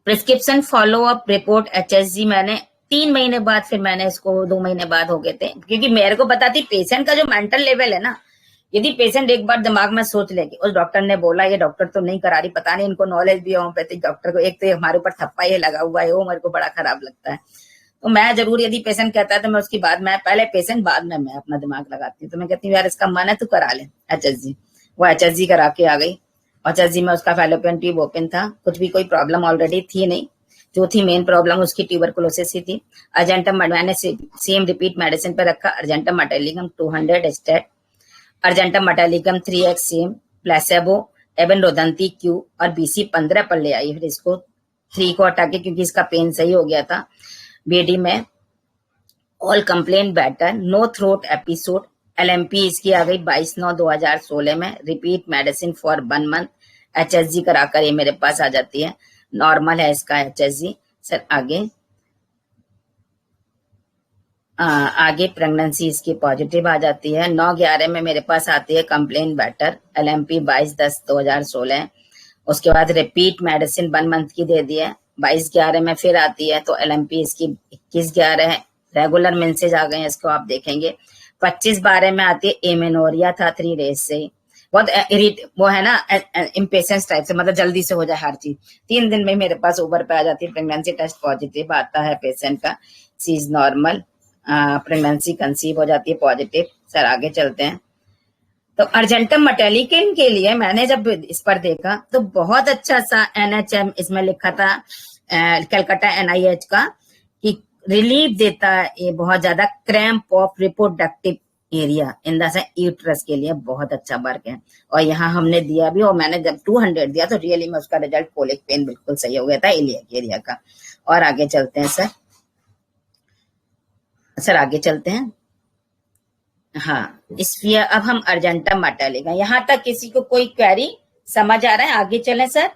prescription follow up report HSG मैंने 3 महीने बाद, फिर मैंने इसको 2 महीने बाद हो गए थे, क्योंकि मेरे को पता थी पेशेंट का जो मेंटल लेवल है ना, यदि पेशेंट एक बार दिमाग में सोच ले कि उस डॉक्टर ने बोला, ये डॉक्टर तो नहीं करा रही, पता नहीं इनको नॉलेज भी है होम्योपैथिक डॉक्टर को, एक तो हमारे ऊपर थप्पा ये लगा हुआ है, वो मेरे को बड़ा खराब लगता है। तो मैं जरूर, यदि पेशेंट कहता है तो मैं उसकी बाद, मैं पहले पेशेंट, बाद में मैं अपना दिमाग लगाती हूँ। तो मैं कहती हूँ यार इसका मन है तो करा ले HSG। वो HSG करा के आ गई। HSG में उसका फैलोपियन ट्यूब ओपन था, कुछ भी कोई प्रॉब्लम ऑलरेडी थी नहीं, जो थी मेन प्रॉब्लम उसकी ट्यूबरकुलोसिस ही थी। अर्जेंटम मैंने सेम रिपीट मेडिसिन पे रखा, argentum metallicum 200 state, argentum metallicum 3x same, placebo, एबन रोदंती क्यू और BC 15 पर ले आई। फिर इसको 3 को हटा के, क्योंकि इसका पेन सही हो गया था। BD में all complain better, no throat episode, LMP इसकी आ गई 22/9/2016 में, repeat medicine for 1 month, HSG कराकर ये मेरे पास आ जाती है, नॉर्मल है इसका HSG। सर आगे प्रेगनेंसी इसकी पॉजिटिव आ जाती है। 9/11 में मेरे पास आती है कंप्लेन बेटर, LMP 22/10/2016। उसके बाद रिपीट मेडिसिन 1 मंथ की दे दी है, 22/11 में फिर आती है, तो LMP इसकी 21/11 है। रेगुलर मेंसेज आ गए हैं, इसको आप देखेंगे। 25/12 में आती है, एमेनोरिया था 3 डेज से, बहुत वो है ना इम्पेशेंस टाइप से, मतलब जल्दी से हो जाए हर चीज। 3 दिन में मेरे पास ओवर पे आ जाती है, प्रेगनेंसी टेस्ट पॉजिटिव आता है पेशेंट का, सी इज नॉर्मल, प्रेगनेंसी कंसीव हो जाती है पॉजिटिव। सर आगे चलते हैं। तो अर्जेंटम मेटालिकम के लिए मैंने जब इस पर देखा तो बहुत अच्छा सा NHM इसमें लिखा था, कलकत्ता NIH का, कि रिलीफ देता है ये बहुत ज्यादा, cramp of reproductive area in the uterus के लिए बहुत अच्छा वर्क है। और यहाँ हमने दिया भी, और मैंने जब 200 दिया तो रियली में उसका रिजल्ट, कोलिक पेन बिल्कुल सही हो गया था इलियक एरिया का। और आगे चलते हैं सर आगे चलते हैं। हाँ, स्फीयर, अब हम अर्जेंटम मेटालिका, यहां तक किसी को कोई क्वेरी समझ आ रहा है? आगे चलें sir.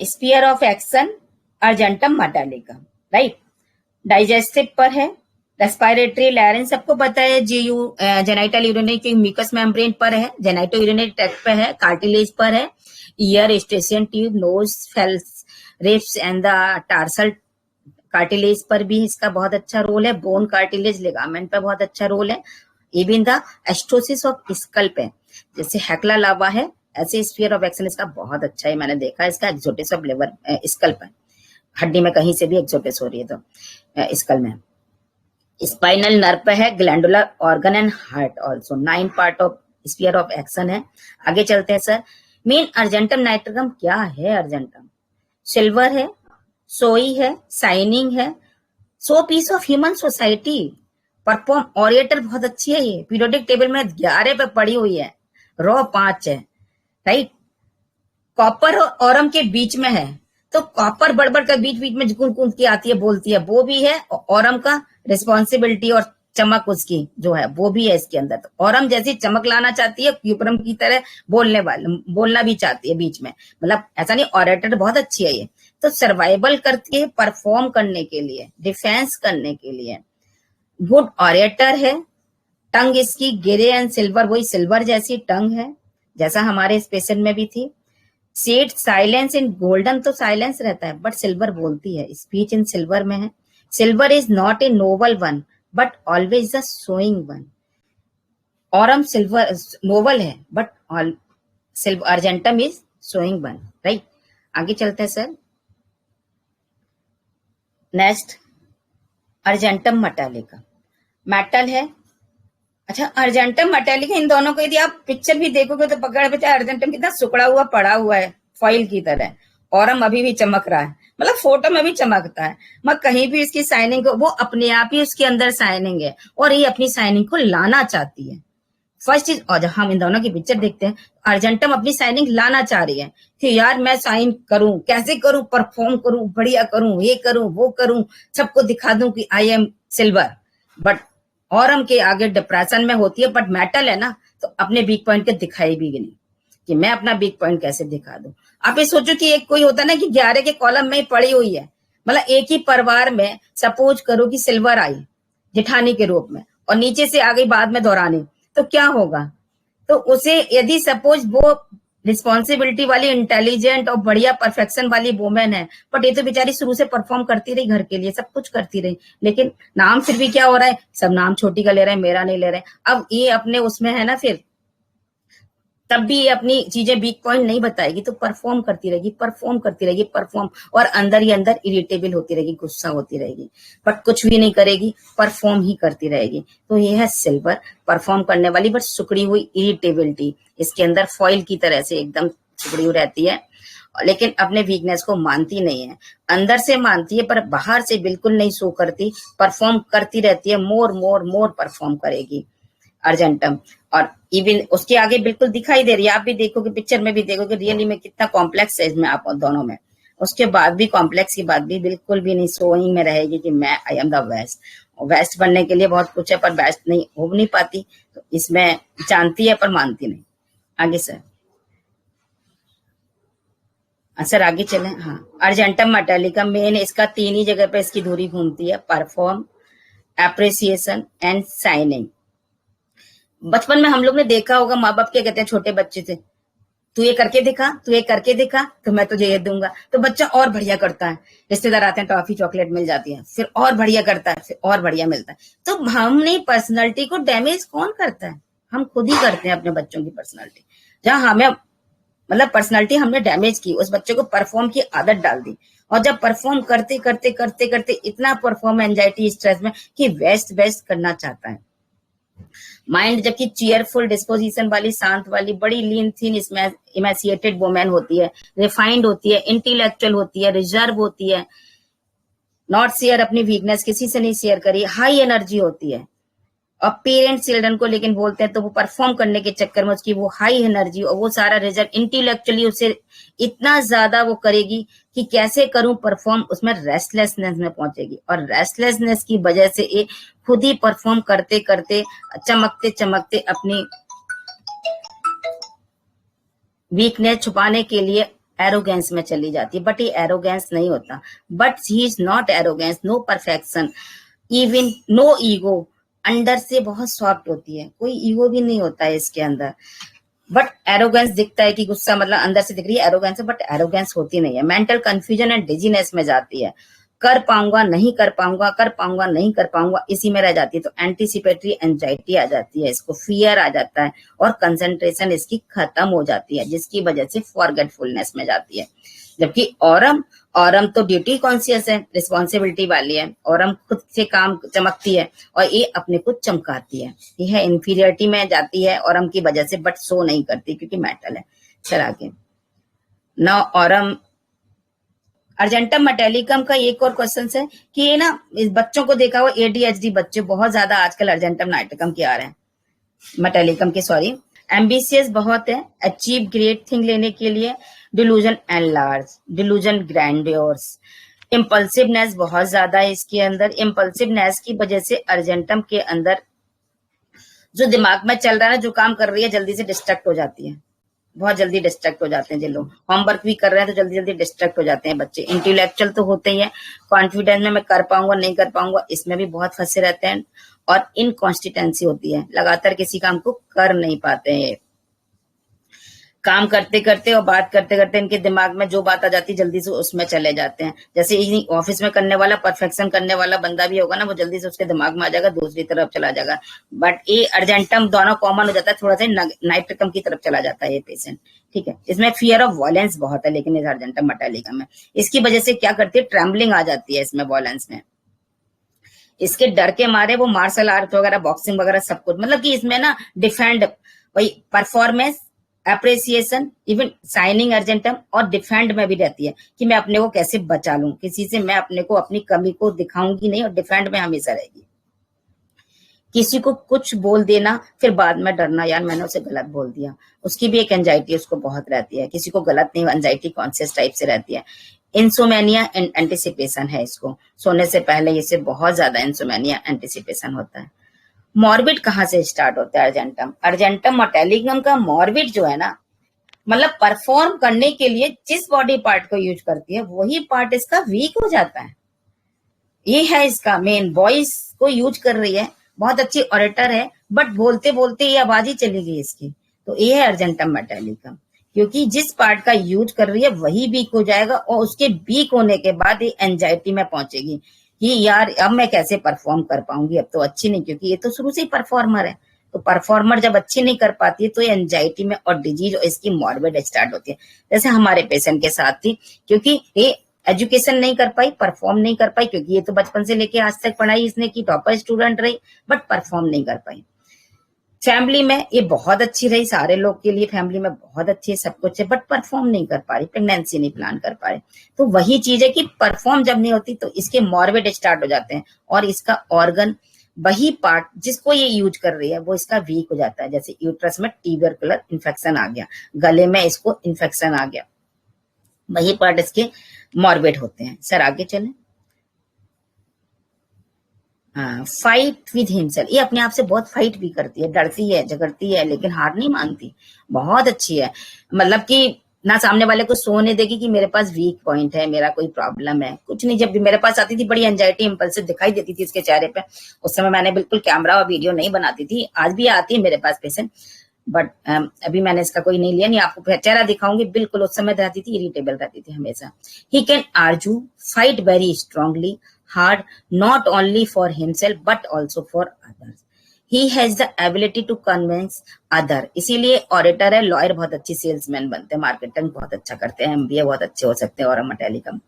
Sphere of action argentum Metallica, right. Digestive पर है, रेस्पिरेटरी लैरिंज सबको पता है, जेनाइटल यूरिनरी की म्यूकस मेम्ब्रेन पर है, जेनाइटो यूरिनरी ट्रैक्ट पर है, कार्टिलेज पर है, ईयर, स्टेशियन ट्यूब, नोज, फेल्स, ribs and the tarsal cartilage पर भी इसका बहुत अच्छा रोल है, बोन कार्टिलेज लिगामेंट पर बहुत अच्छा रोल है, इवन द एस्टोसिस ऑफ स्कल्प है, जैसे हेक्ला लावा है, ऐसे स्फीयर ऑफ एक्शन इसका बहुत अच्छा है, मैंने देखा इसका एक्सोटिस ऑफ लिवर स्कल्प है, हड्डी में कहीं से भी एक्सोटिस हो रही है तो स्कल में। स्पाइनल नर्व पे है, glandular organ and heart also, 9 part of sphere of action है। आगे चलते हैं सर। मेन अर्जेंटम नाइट्रगम क्या है? अर्जेंटम सिल्वर है, सोई है, साइनिंग है, so peace of human society, perform orator बहुत अच्छी है, ये पीरियोडिक टेबल में 11 पे पड़ी हुई है, रॉ 5 है, राइट। कॉपर और ऑरम के बीच में है, तो कॉपर बड़बड़ का बीच बीच में कूद कूद की आती है, बोलती है, वो भी है। ऑरम का रिस्पॉन्सिबिलिटी और चमक उसकी जो है वो भी है इसके अंदर। तो ऑरम जैसी चमक लाना चाहती है, क्यूपरम की तरह बोलना भी चाहती है बीच में, मतलब ऐसा नहीं, ऑरेटर बहुत अच्छी है ये। तो सर्वाइवल करती है, परफॉर्म करने के लिए, डिफेंस करने के लिए, गुड ऑरेटर है। टंग इसकी ग्रे एंड सिल्वर, वही सिल्वर जैसी टंग है जैसा हमारे इस पेशेंट में भी थी। सेड साइलेंस इन गोल्डन, तो साइलेंस रहता है बट सिल्वर बोलती है, स्पीच इन सिल्वर में है। Silver is not a noble one but always the showing one. Aurum silver noble है but argentum is showing one, right. आगे चलते हैं sir. Next argentum metallica, metal है। अच्छा, अर्जेंटम मेटालिका, इन दोनों को यदि आप पिक्चर भी देखोगे तो पकड़ पे अर्जेंटम कितना सुकड़ा हुआ पड़ा हुआ है फॉइल की तरह, ऑरम अभी भी चमक रहा है, मतलब फोटो में भी चमकता है। मैं कहीं भी इसकी साइनिंग को, वो अपने आप ही उसके अंदर साइनिंग है और ये अपनी साइनिंग को लाना चाहती है। फर्स्ट चीज, और जब हम इन दोनों की पिक्चर देखते हैं, अर्जेंटम अपनी साइनिंग लाना चाह रही है कि यार मैं साइन करूं, कैसे करूं, परफॉर्म करूं, बढ़िया करूं, ये करूं, वो करूं, सबको दिखा दूं कि I am silver. But Aurum के आगे डिप्रेशन में होती है, बट मेटल है ना, तो अपने वीक पॉइंट के दिखाई भी नहीं कि मैं अपना वीक पॉइंट कैसे दिखा दूं। आप ये सोचो कि एक कोई होता ना कि 11 के कॉलम में ही पड़ी हुई है, मतलब एक ही परिवार में सपोज करो कि सिल्वर आई जेठानी के रूप में और नीचे से आ गई बाद में दौरानी, तो क्या होगा? तो उसे यदि सपोज वो रिस्पॉन्सिबिलिटी वाली, इंटेलिजेंट और बढ़िया परफेक्शन वाली वुमेन है, बट ये तो बेचारी शुरू से परफॉर्म करती रही घर के लिए, सब कुछ करती रही, लेकिन नाम फिर भी क्या हो रहा है, सब नाम छोटी का ले रहे हैं, मेरा नहीं ले रहे हैं। अब ये अपने उसमें है ना, फिर तब भी ये अपनी चीजें वीक पॉइंट नहीं बताएगी, तो परफॉर्म करती रहेगी, परफॉर्म करती रहेगी, परफॉर्म, और अंदर ही अंदर इरिटेबल होती रहेगी, गुस्सा होती रहेगी, बट कुछ भी नहीं करेगी, परफॉर्म ही करती रहेगी। तो ये है सिल्वर, परफॉर्म करने वाली बट सुकड़ी हुई इरिटेबिलिटी, इसके अंदर फॉइल की तरह से एकदम सुकड़ी हुई रहती है, लेकिन अपने वीकनेस को मानती नहीं है। अंदर से मानती है पर बाहर से बिल्कुल नहीं शो करती, परफॉर्म करती रहती है, मोर मोर मोर परफॉर्म करेगी अर्जेंटम। और इवन उसके आगे बिल्कुल दिखाई दे रही है, आप भी देखोगे, पिक्चर में भी देखोगे, रियली में कितना कॉम्प्लेक्स है इसमें आप दोनों में। उसके बाद भी कॉम्प्लेक्स की बात भी बिल्कुल भी नहीं शोइंग में रहेगी कि मैं I am the best. Best बनने के लिए बहुत कुछ है पर बेस्ट नहीं हो नहीं पाती, तो इसमें जानती है पर मानती नहीं। आगे सर, सर आगे चले। हाँ, अर्जेंटम मेटालिका मेन इसका 3 ही जगह पे इसकी धुरी घूमती है, परफॉर्म, एप्रिसिएशन एंड साइनिंग। बचपन में हम लोग ने देखा होगा, माँ बाप क्या कहते हैं छोटे बच्चे से, तू ये करके दिखा, तू ये करके दिखा तो मैं तुझे ये दूंगा, तो बच्चा और बढ़िया करता है, रिश्तेदार आते हैं टॉफी चॉकलेट मिल जाती है, फिर और बढ़िया करता है, फिर और बढ़िया मिलता है। तो हमने पर्सनैलिटी को डैमेज कौन करता है? हम खुद ही करते हैं अपने बच्चों की पर्सनैलिटी। जहां हमें मतलब पर्सनैलिटी हमने डैमेज की, उस बच्चे को परफॉर्म की आदत डाल दी, और जब परफॉर्म करते करते करते करते इतना परफॉर्म एंजाइटी स्ट्रेस में कि वेस्ट वेस्ट करना चाहता है माइंड, जबकि चीयरफुल डिस्पोजिशन वाली, शांत वाली, बड़ी लीन थीन इमेसिएटेड वुमेन होती है, रिफाइंड होती है, इंटेलेक्चुअल होती है, रिजर्व होती है, नॉट शेयर अपनी वीकनेस किसी से नहीं शेयर करी, हाई एनर्जी होती है। और पेरेंट्स चिल्ड्रन को लेकिन बोलते हैं तो वो परफॉर्म करने के चक्कर में उसकी वो हाई एनर्जी और वो सारा रिजल्ट इंटेलेक्चुअली उसे इतना ज्यादा वो करेगी कि कैसे करूं परफॉर्म, उसमें रेस्टलेसनेस में पहुंचेगी, और रेस्टलेसनेस की वजह से ये खुद ही परफॉर्म करते करते चमकते चमकते अपनी वीकनेस छुपाने के लिए एरोगेंस में चली जाती है। बट ये एरोगेंस नहीं होता, but he is not arrogance, no perfection, even no ego, अंदर से बहुत सॉफ्ट होती है, कोई ईगो भी नहीं होता है इसके अंदर। बट एरोगेंस दिखता है कि गुस्सा, मतलब अंदर से दिख रही है एरोगेंस है, बट एरोगेंस होती नहीं है। मेंटल कंफ्यूजन एंड डिजीनेस में जाती है, कर पाऊंगा नहीं कर पाऊंगा, कर पाऊंगा नहीं कर पाऊंगा, इसी में रह जाती है। तो एंटीसिपेटरी एंजाइटी आ जाती है, इसको फियर आ जाता है, और कंसंट्रेशन इसकी खत्म हो जाती है, जिसकी वजह से फॉरगेटफुलनेस में जाती है। जबकि औरम तो ड्यूटी कॉन्शियस है, रिस्पॉन्सिबिलिटी वाली है, औरम खुद से काम चमकती है और ये अपने को चमकाती है। यह इंफीरियरिटी में जाती है औरम की वजह से, बट शो नहीं करती क्योंकि मेटल है। चल आगे। नाउ औरम अर्जेंटम मेटालिकम का एक और क्वेश्चन है कि ये ना, इस बच्चों को देखा हुआ एडीएचडी बच्चे बहुत ज्यादा आजकल अर्जेंटम नाइट्रिकम के आ रहे हैं, मेटालिकम के, सॉरी। एम्बिशियस बहुत है, अचीव ग्रेट थिंग लेने के लिए, डिलूजन एनलार्ज, डिलूजन ग्रैंडियोर्स, इम्पल्सिवनेस बहुत ज्यादा है इसके अंदर। इम्पल्सिवनेस की वजह से अर्जेंटम के अंदर जो दिमाग में चल रहा है ना, जो काम कर रही है, जल्दी से डिस्ट्रैक्ट हो जाती है, बहुत जल्दी डिस्ट्रैक्ट हो जाते हैं। जिन लोग होमवर्क भी कर रहे हैं तो जल्दी जल्दी डिस्ट्रैक्ट हो जाते हैं बच्चे। इंटेलेक्चुअल तो होते ही है, कॉन्फिडेंस में मैं कर पाऊंगा नहीं कर पाऊंगा इसमें भी बहुत फंसे रहते हैं, और इनकॉन्स्टिटेंसी होती है, लगातार किसी काम को कर नहीं पाते हैं। काम करते करते और बात करते करते इनके दिमाग में जो बात आ जाती है जल्दी से उसमें चले जाते हैं। जैसे ऑफिस में करने वाला, परफेक्शन करने वाला बंदा भी होगा ना, वो जल्दी से उसके दिमाग में आ जाएगा, दूसरी तरफ चला जाएगा। बट ये अर्जेंटम दोनों कॉमन हो जाता है, थोड़ा सा नाइट्रिकम की तरफ चला जाता है ये पेशेंट, ठीक है। इसमें फियर ऑफ वायलेंस बहुत है, लेकिन इस अर्जेंटम मेटालिका में इसकी वजह से क्या करती है, ट्रेम्बलिंग आ जाती है इसमें, वायलेंस में। इसके डर के मारे वो मार्शल आर्ट वगैरह, बॉक्सिंग वगैरह सब कुछ, मतलब कि इसमें ना डिफेंड, वही performance appreciation, even signing argentum और डिफेंड में भी रहती है कि मैं अपने को कैसे बचा लूं, किसी से मैं अपने को अपनी कमी को दिखाऊंगी नहीं, और डिफेंड में हमेशा रहेगी। किसी को कुछ बोल देना फिर बाद में डरना, यार मैंने उसे गलत बोल दिया, उसकी भी एक एंजाइटी उसको बहुत रहती है। किसी को गलत नहीं, एंजाइटी कॉन्शियस टाइप से रहती है। इंसोमेनिया एंड एंटिसिपेशन है इसको, सोने से पहले इसे बहुत ज्यादा इंसोमेनिया एंटिसिपेशन होता है। मॉर्बिड कहाँ से स्टार्ट होता है? अर्जेंटम, अर्जेंटम मोटेलिगम का मॉर्बिड जो है ना, मतलब परफॉर्म करने के लिए जिस बॉडी पार्ट को यूज करती है वही पार्ट इसका वीक हो जाता है। ये है इसका मेन, वॉइस को यूज कर रही है, बहुत अच्छी ऑरेटर है, बट बोलते बोलते ये आवाज ही चली गई इसकी। तो ये है अर्जेंटम मेटालिकम, क्योंकि जिस पार्ट का यूज कर रही है वही वीक हो जाएगा, और उसके वीक होने के बाद ये एंजाइटी में पहुंचेगी कि यार अब मैं कैसे परफॉर्म कर पाऊंगी, अब तो अच्छी नहीं, क्योंकि ये तो शुरू से ही परफॉर्मर है। तो परफॉर्मर जब अच्छी नहीं कर पाती है तो ये एंजाइटी में और डिजीज और इसकी मॉर्बिड स्टार्ट होती है। जैसे हमारे पेशेंट के साथ थी, क्योंकि ये एजुकेशन नहीं कर पाई, परफॉर्म नहीं कर पाई, क्योंकि ये तो बचपन से लेके आज तक पढ़ाई इसने की, टॉपर स्टूडेंट रही, बट परफॉर्म नहीं कर पाई। फैमिली में ये बहुत अच्छी रही, सारे लोग के लिए फैमिली में बहुत अच्छी है, सब कुछ है, बट परफॉर्म नहीं कर पा रही, प्रेगनेंसी नहीं प्लान कर पा रही। तो वही चीज है कि परफॉर्म जब नहीं होती तो इसके मॉर्बिड स्टार्ट हो जाते हैं, और इसका ऑर्गन, वही पार्ट जिसको ये यूज कर रही है वो इसका वीक हो जाता है। जैसे यूट्रस में ट्यूबरकुलर इन्फेक्शन आ गया, गले में इसको इन्फेक्शन आ गया, वही पार्ट इसके मॉर्बिड होते हैं। सर आगे चलें। फाइट विद हिमसेल्फ, ये अपने आप से बहुत फाइट भी करती है, डरती है, झगड़ती है, लेकिन हार नहीं मानती, बहुत अच्छी है। मतलब कि ना सामने वाले को सोने देगी कि मेरे पास वीक पॉइंट है, मेरा कोई प्रॉब्लम है, कुछ नहीं। जब भी मेरे पास आती थी बड़ी एंजाइटी इंपल्सिव दिखाई देती थी इसके चेहरे पे, उस समय मैंने बिल्कुल कैमरा और वीडियो नहीं बनाती थी, आज भी आती है मेरे पास पेशेंट, बट अभी मैंने इसका कोई नहीं लिया, नहीं आपको चेहरा दिखाऊंगी। बिल्कुल उस समय रहती थी, इरिटेबल रहती थी हमेशा। He can argue, fight very strongly, hard, not only for himself but also for others. He has the ability to convince other, इसीलिए ऑडिटर है। लॉयर बहुत अच्छी सेल्समैन बनते हैं, मार्केटिंग बहुत अच्छा करते हैं, एमबीए बहुत अच्छे हो सकते हैं, और मेटालिकम।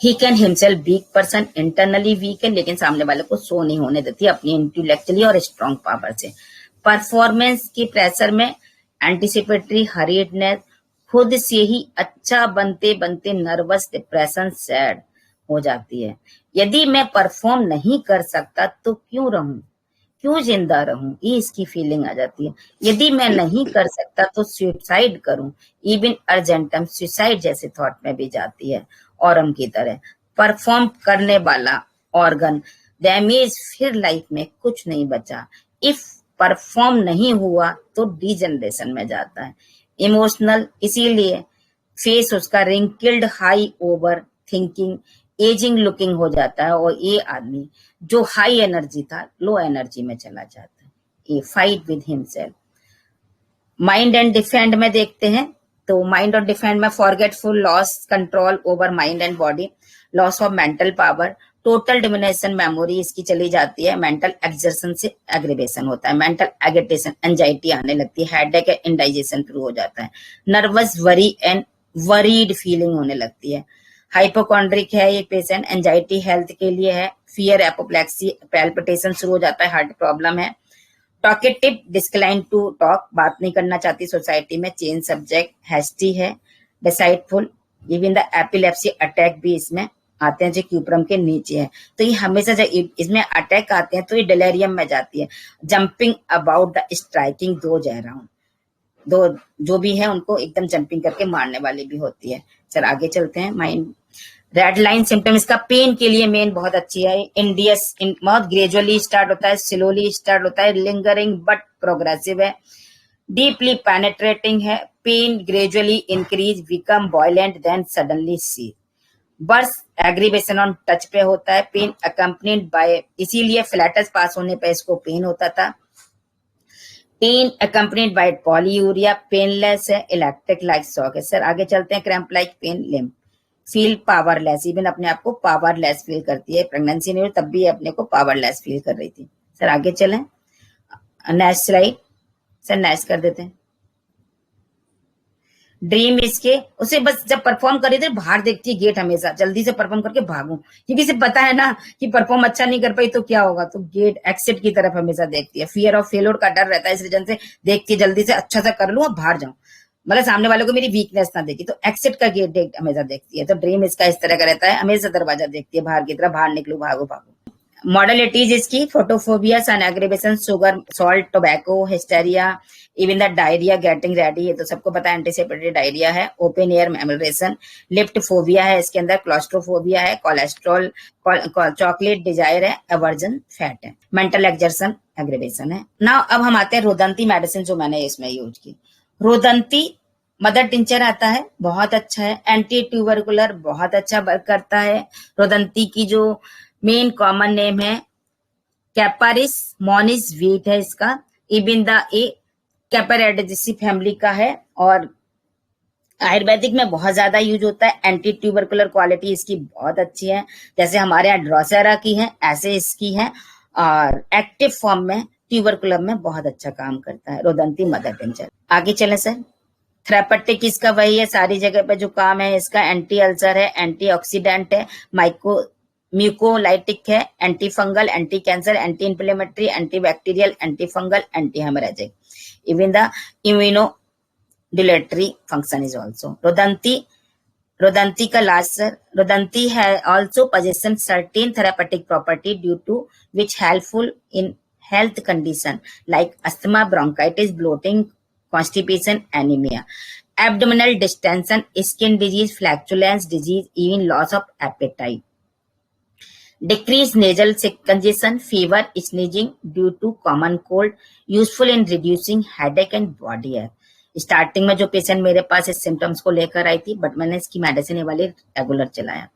He can himself weak person, internally weak है, लेकिन सामने वाले को शो नहीं होने देती अपनी इंटेलेक्चुअली और स्ट्रॉन्ग पावर से। परफॉर्मेंस की प्रेशर में एंटिसिपेटरी हरीडनेस, खुद से ही अच्छा बनते बनते नर्वस, डिप्रेशन, सैड हो जाती है। यदि मैं परफॉर्म नहीं कर सकता तो क्यों रहूं, क्यों जिंदा रहूं, ये इसकी फीलिंग आ जाती है। यदि मैं नहीं कर सकता तो सुसाइड करूं, इवन अर्जेंटम सुसाइड जैसे थॉट में भी जाती है, औरम की तरह। परफॉर्म करने वाला ऑर्गन डैमेज, फिर लाइफ में कुछ नहीं बचा। इफ परफॉर्म नहीं हुआ तो डिजनरेशन में जाता है। इमोशनल, इसीलिए फेस उसका wrinkled, high over thinking, ageing looking हो जाता है, और ये आदमी जो हाई एनर्जी था लो एनर्जी में चला जाता है। ये fight with himself. Mind and defend में देखते हैं, तो माइंड और डिफेंड में forgetful, loss control over mind and body, loss of mental power, total diminution memory इसकी चली जाती है। मेंटल एक्सर्शन से एग्रीवेशन होता है, मेंटल एगिटेशन, एंजाइटी आने लगती है, हेडेक, इंडाइजेशन शुरू हो जाता है, nervous, worry and worried feeling होने लगती है। हाइपोकॉन्ड्रिक है ये पेशेंट, एंजाइटी हेल्थ के लिए है, फियर, एपोप्लेक्सी, पैल्पिटेशन शुरू हो जाता है, हार्ट प्रॉब्लम है। टॉकेटिव, डिस्क्लाइन टू टॉक, बात नहीं करना चाहती सोसाइटी में, चेंज सब्जेक्ट, हैस्टी है, डिसाइडफुल, इवन द एपिलेप्सी अटैक भी इसमें आते हैं जो क्यूप्रम के नीचे है। तो ये हमेशा जब इसमें अटैक आते हैं तो ये डिलेरियम में जाती है। जंपिंग अबाउट द स्ट्राइकिंग, दो जह रहा हूँ, दो जो भी है उनको एकदम जंपिंग करके मारने वाली भी होती है। चल आगे चलते हैं। माइंड रेड लाइन सिम्टम इसका पेन के लिए मेन बहुत अच्छी है। इंडियस बहुत ग्रेजुअली स्टार्ट होता है, स्लोली स्टार्ट होता है, लिंगरिंग बट प्रोग्रेसिव है, डीपली पेनेट्रेटिंग है, pain gradually increase, become violent then suddenly cease, burst aggravation on touch पे होता है, पेन अकम्पनीड बाय, इसीलिए फ्लैटस पास होने पे इसको पेन होता था। Pain accompanied by polyuria, painless है, इलेक्ट्रिक लाइक शॉक है। सर आगे चलते हैं। Cramp like pain, limb, feel powerless, even अपने आप को पावरलेस फील करती है। प्रेगनेंसी नहीं हुई तब भी अपने को पावरलेस फील कर रही थी। सर आगे चलें। Next slide. सर नेक्स्ट कर देते हैं। ड्रीम इसके उसे बस जब परफॉर्म करी थे बाहर देखती है गेट, हमेशा जल्दी से परफॉर्म करके भागूं, क्योंकि इसे पता है ना कि परफॉर्म अच्छा नहीं कर पाई तो क्या होगा, तो गेट एक्सिट की तरफ हमेशा देखती है। फियर ऑफ फेलोर का डर रहता है, इस रीजन से देखती है जल्दी से अच्छा सा कर लूं और बाहर जाऊं, मतलब सामने वालों को मेरी वीकनेस ना देखी, तो एक्सिट का गेट हमेशा देखती है। तो ड्रीम इसका इस तरह का रहता है, हमेशा दरवाजा देखती है बाहर की तरफ, बाहर निकलू भागो भागो। मॉडलिटीज इसकी photophobia, sun aggravation, sugar, salt, tobacco, hysteria, even the diarrhoea, getting ready, ये तो सबको पता है एंटीसिपेटरी डायरिया है। Open air amelioration, lift phobia है इसके अंदर, क्लॉस्ट्रोफोबिया है, कोलेस्ट्रॉल, चॉकलेट डिजायर है, एवर्जन फैट है, मेंटल एक्सर्शन एग्रीवेशन है ना। अब हम आते हैं रोदंती मेडिसिन जो मैंने इसमें यूज की। रोदंती मदर टिंचर आता है, बहुत अच्छा है, एंटी ट्यूबरकुलर बहुत अच्छा वर्क करता है। रोदंती की जो मेन कॉमन नेम है कैपारिस मोनिस वीट है इसका, इबिंदा ए कैपेरेडेसी फैमिली का है, और आयुर्वेदिक में बहुत ज्यादा यूज होता है। एंटी ट्यूबरकुलर क्वालिटी इसकी बहुत अच्छी है, जैसे हमारे यहाँ ड्रोसेरा की है ऐसे इसकी है, और एक्टिव फॉर्म में ट्यूबरकुलर में बहुत अच्छा काम करता है रोदंती मदर टिंचर। आगे चले सर। थेरापेटिक इसका वही है, सारी जगह पे जो काम है इसका, एंटी अल्सर है, एंटी ऑक्सीडेंट है, म्यूकोलाइटिक है, anti fungal, anti cancer, anti inflammatory, anti bacterial, anti fungal, anti haemorrhagic, even the immunomodulatory function is also. Rodanti का लास्ट सर, रोदंती है also possession certain therapeutic property due to which helpful in health condition like asthma, bronchitis, bloating, constipation, anemia, abdominal distension, skin disease, flatulence disease, even loss of appetite. Decrease nasal congestion, fever, sneezing due to common cold, useful in reducing headache and body ache. Starting में जो patient मेरे पास इस symptoms को लेकर आई थी, but मैंने इसकी medicine ये वाली रेगुलर चलाया।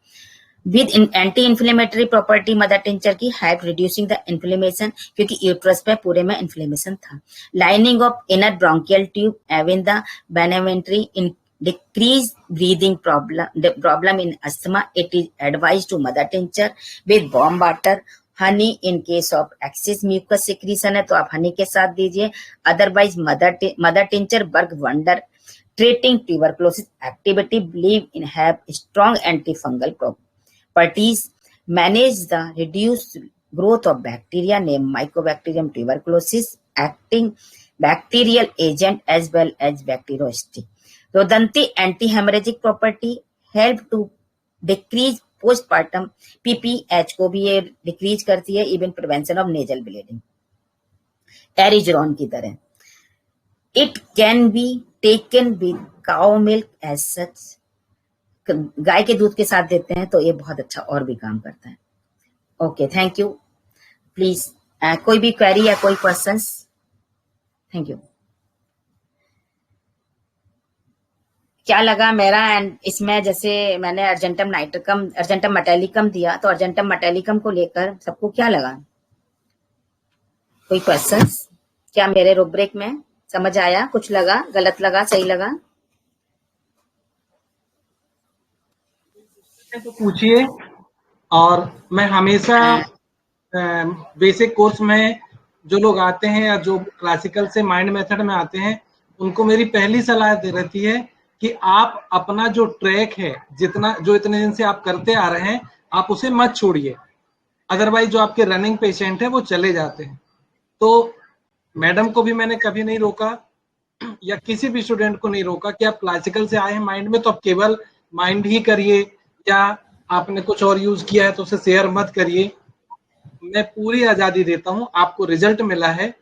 With anti inflammatory property mother tincture की, हेल्प रिड्यूसिंग द इन्फ्लेमेशन, क्योंकि यूट्रस पे पूरे में इन्फ्लेमेशन था। Lining of inner bronchial tube, even the बेनेवेंट्री, in decrease breathing problem in asthma. It is advised to mother tincture with warm water, honey in case of excess mucus secretion है तो आप हनी के साथ दीजिए, otherwise mother tincture work wonder treating tuberculosis activity, believe in have strong antifungal properties, manage the reduced growth of bacteria named Mycobacterium tuberculosis, acting bacterial agent as well as bacteriostatic. Rodanti anti haemorrhagic property, help to decrease postpartum PPH को भी ये decrease करती है, even prevention of nasal bleeding, erigeron की तरह। It can be taken with cow milk as such, गाय के दूध के साथ देते हैं तो ये बहुत अच्छा और भी काम करता है। Okay, thank you. प्लीज कोई भी क्वेरी या कोई क्वेश्चंस? Thank you. क्या लगा मेरा, एंड इसमें जैसे मैंने अर्जेंटम नाइट्रिकम, अर्जेंटम मेटालिकम दिया, तो अर्जेंटम मेटालिकम को लेकर सबको क्या लगा? कोई क्वेश्चंस? क्या मेरे रूब्रिक में समझ आया? कुछ लगा, गलत लगा, सही लगा? तो पूछिए। और मैं हमेशा बेसिक कोर्स में जो लोग आते हैं या जो क्लासिकल से माइंड मेथड में आते हैं, उनको मेरी पहली सलाह रहती है कि आप अपना जो ट्रैक है, जो इतने दिन से आप करते आ रहे हैं, आप उसे मत छोड़िए, अदरवाइज जो आपके रनिंग पेशेंट है वो चले जाते हैं। तो मैडम को भी मैंने कभी नहीं रोका या किसी भी स्टूडेंट को नहीं रोका कि आप क्लासिकल से आए हैं माइंड में तो आप केवल माइंड ही करिए, या आपने कुछ और यूज किया है तो उसे शेयर मत करिए। मैं पूरी आजादी देता हूं, आपको रिजल्ट मिला है,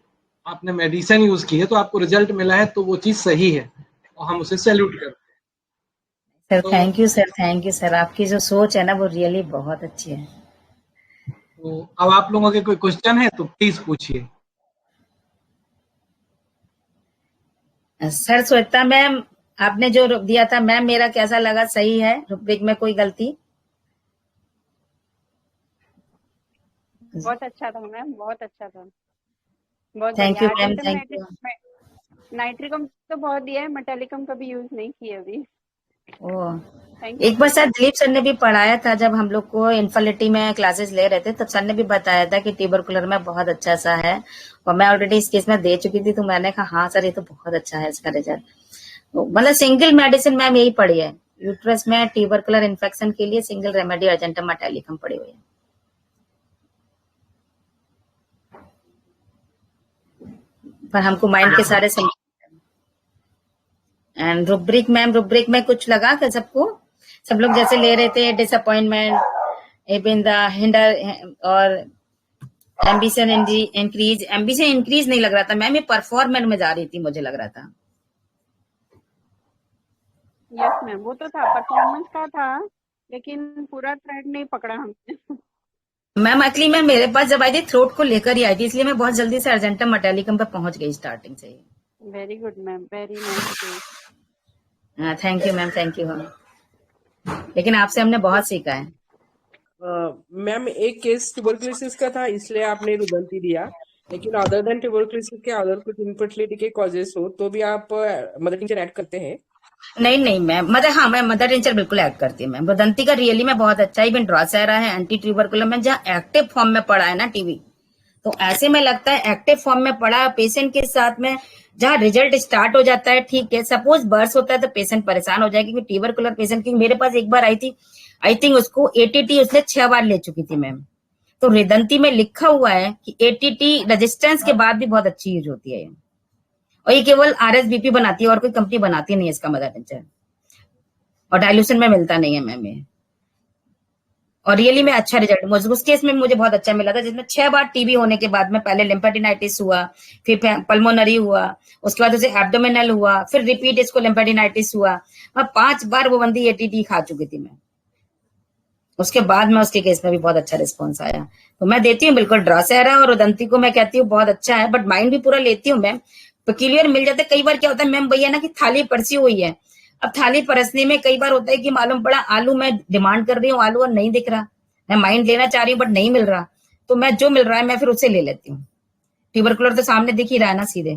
आपने मेडिसिन यूज की है तो आपको रिजल्ट मिला है, तो वो चीज सही है और हम उसे सैल्यूट करते हैं। Sir thank you sir, thank you sir, आपकी जो सोच है ना वो रियली बहुत अच्छी है। तो अब आप लोगों के कोई क्वेश्चन है तो प्लीज पूछिए। सर श्वेता मैम, आपने जो दिया था मैम, मेरा कैसा लगा? सही है? रूब्रिक में कोई गलती? बहुत अच्छा था मैम, बहुत अच्छा था, बहुत थैंक यू बढ़िया। Ma'am, thank you. नाइट्रिकम तो बहुत दिया है, मेटालिकम का भी यूज नहीं किया अभी। ओ, थैंक यू। एक बार सर दिलीप सर ने भी पढ़ाया था, जब हम लोग को इन्फर्टिलिटी में क्लासेस ले रहे थे, तब सर ने भी बताया था कि ट्यूबरकुलर में बहुत अच्छा सा है, और मैं ऑलरेडी इस केस में दे चुकी थी, तो मैंने कहा हाँ सर ये तो बहुत अच्छा है इसका रिजल्ट। मतलब सिंगल मेडिसिन मैम यही पड़ी है, यूट्रस में ट्यूबरकुलर इन्फेक्शन के लिए सिंगल रेमेडी अर्जेंटम मेटालिकम पड़ी हुई है। पर हमको माइंड के सारे एंड रुब्रिक मैम, रुब्रिक में कुछ लगा क्या सबको? सब लोग जैसे ले रहे थे डिसअपॉइंटमेंट, इवन द हिंडर और एम्बिशन इंक्रीज। एम्बिशन इंक्रीज नहीं लग रहा था मैम, ये परफॉर्मेंस में जा रही थी मुझे लग रहा था। यस मैम, वो तो था, परफॉर्मेंस का था, लेकिन पूरा थ्रेड नहीं पकड़ा हमने। मैम एक्चुअली मैं मेरे पास जब आई थी थ्रोट को लेकर ही आई थी, इसलिए मैं बहुत जल्दी से अर्जेंटम मेटालिकम पे पहुंच गई स्टार्टिंग से ही। Very good ma'am, very nice. Thank you ma'am, thank you. लेकिन आपसे हमने बहुत सीखा है। मैम एक केस ट्यूबरकुलोसिस का था इसलिए आपने रुदंती दिया, लेकिन अदर देन ट्यूबरकुलोसिस के अदर कुछ इनफर्टिलिटी के कॉजेस हो तो भी आप मदर टिंचर ऐड करते हैं? नहीं मैम, हाँ मैं मदर टिंचर बिल्कुल ऐड करती हूँ मैम। रुदंती का रियली में बहुत अच्छा, इवन ड्रॉसेरा है एंटी ट्यूबरकुलम में, जहाँ एक्टिव फॉर्म में पड़ा है ना टीबी, तो ऐसे में लगता है एक्टिव फॉर्म में पड़ा पेशेंट के साथ में, जहाँ रिजल्ट स्टार्ट हो जाता है ठीक है, सपोज बर्स होता है तो पेशेंट परेशान हो जाएगी, क्योंकि ट्यूबरकुलर पेशेंट की मेरे पास एक बार आई थी, आई थिंक उसको एटीटी उसने 6 बार ले चुकी थी मैम। तो रुदंती में लिखा हुआ है कि एटीटी रेजिस्टेंस के बाद भी बहुत अच्छी यूज होती है, और ये केवल आरएसबीपी बनाती है और कोई कंपनी बनाती नहीं है इसका मदर टिंचर, और डाइल्यूशन में मिलता नहीं है मैम ये। और रियली में अच्छा रिजल्ट उस केस में मुझे बहुत अच्छा मिला था, जिसमें 6 बार टीबी होने के बाद में पहले लिम्फेडिनाइटिस हुआ, फिर पल्मोनरी हुआ, उसके बाद उसे एब्डोमिनल हुआ, फिर रिपीट इसको लिम्फेडिनाइटिस हुआ, और 5 बार वो बंदी एटीटी खा चुकी थी मैं। उसके बाद में उसके केस में भी बहुत अच्छा रिस्पॉन्स आया। तो मैं देती हूँ बिल्कुल ड्रॉसेरा और रुदंती को मैं कहती हूँ बहुत अच्छा है, बट माइंड भी पूरा लेती हूँ मैम। पेक्यूलियर मिल जाते, कई बार क्या होता है मैम भैया ना कि थाली परसी हुई है, अब थाली परसने में कई बार होता है कि मालूम पड़ा आलू मैं डिमांड कर रही हूँ, आलू और नहीं दिख रहा, मैं माइंड लेना चाह रही हूँ बट नहीं मिल रहा, तो मैं जो मिल रहा है मैं फिर उसे ले लेती हूँ। ट्यूबरकुलर तो सामने दिख ही रहा है ना सीधे,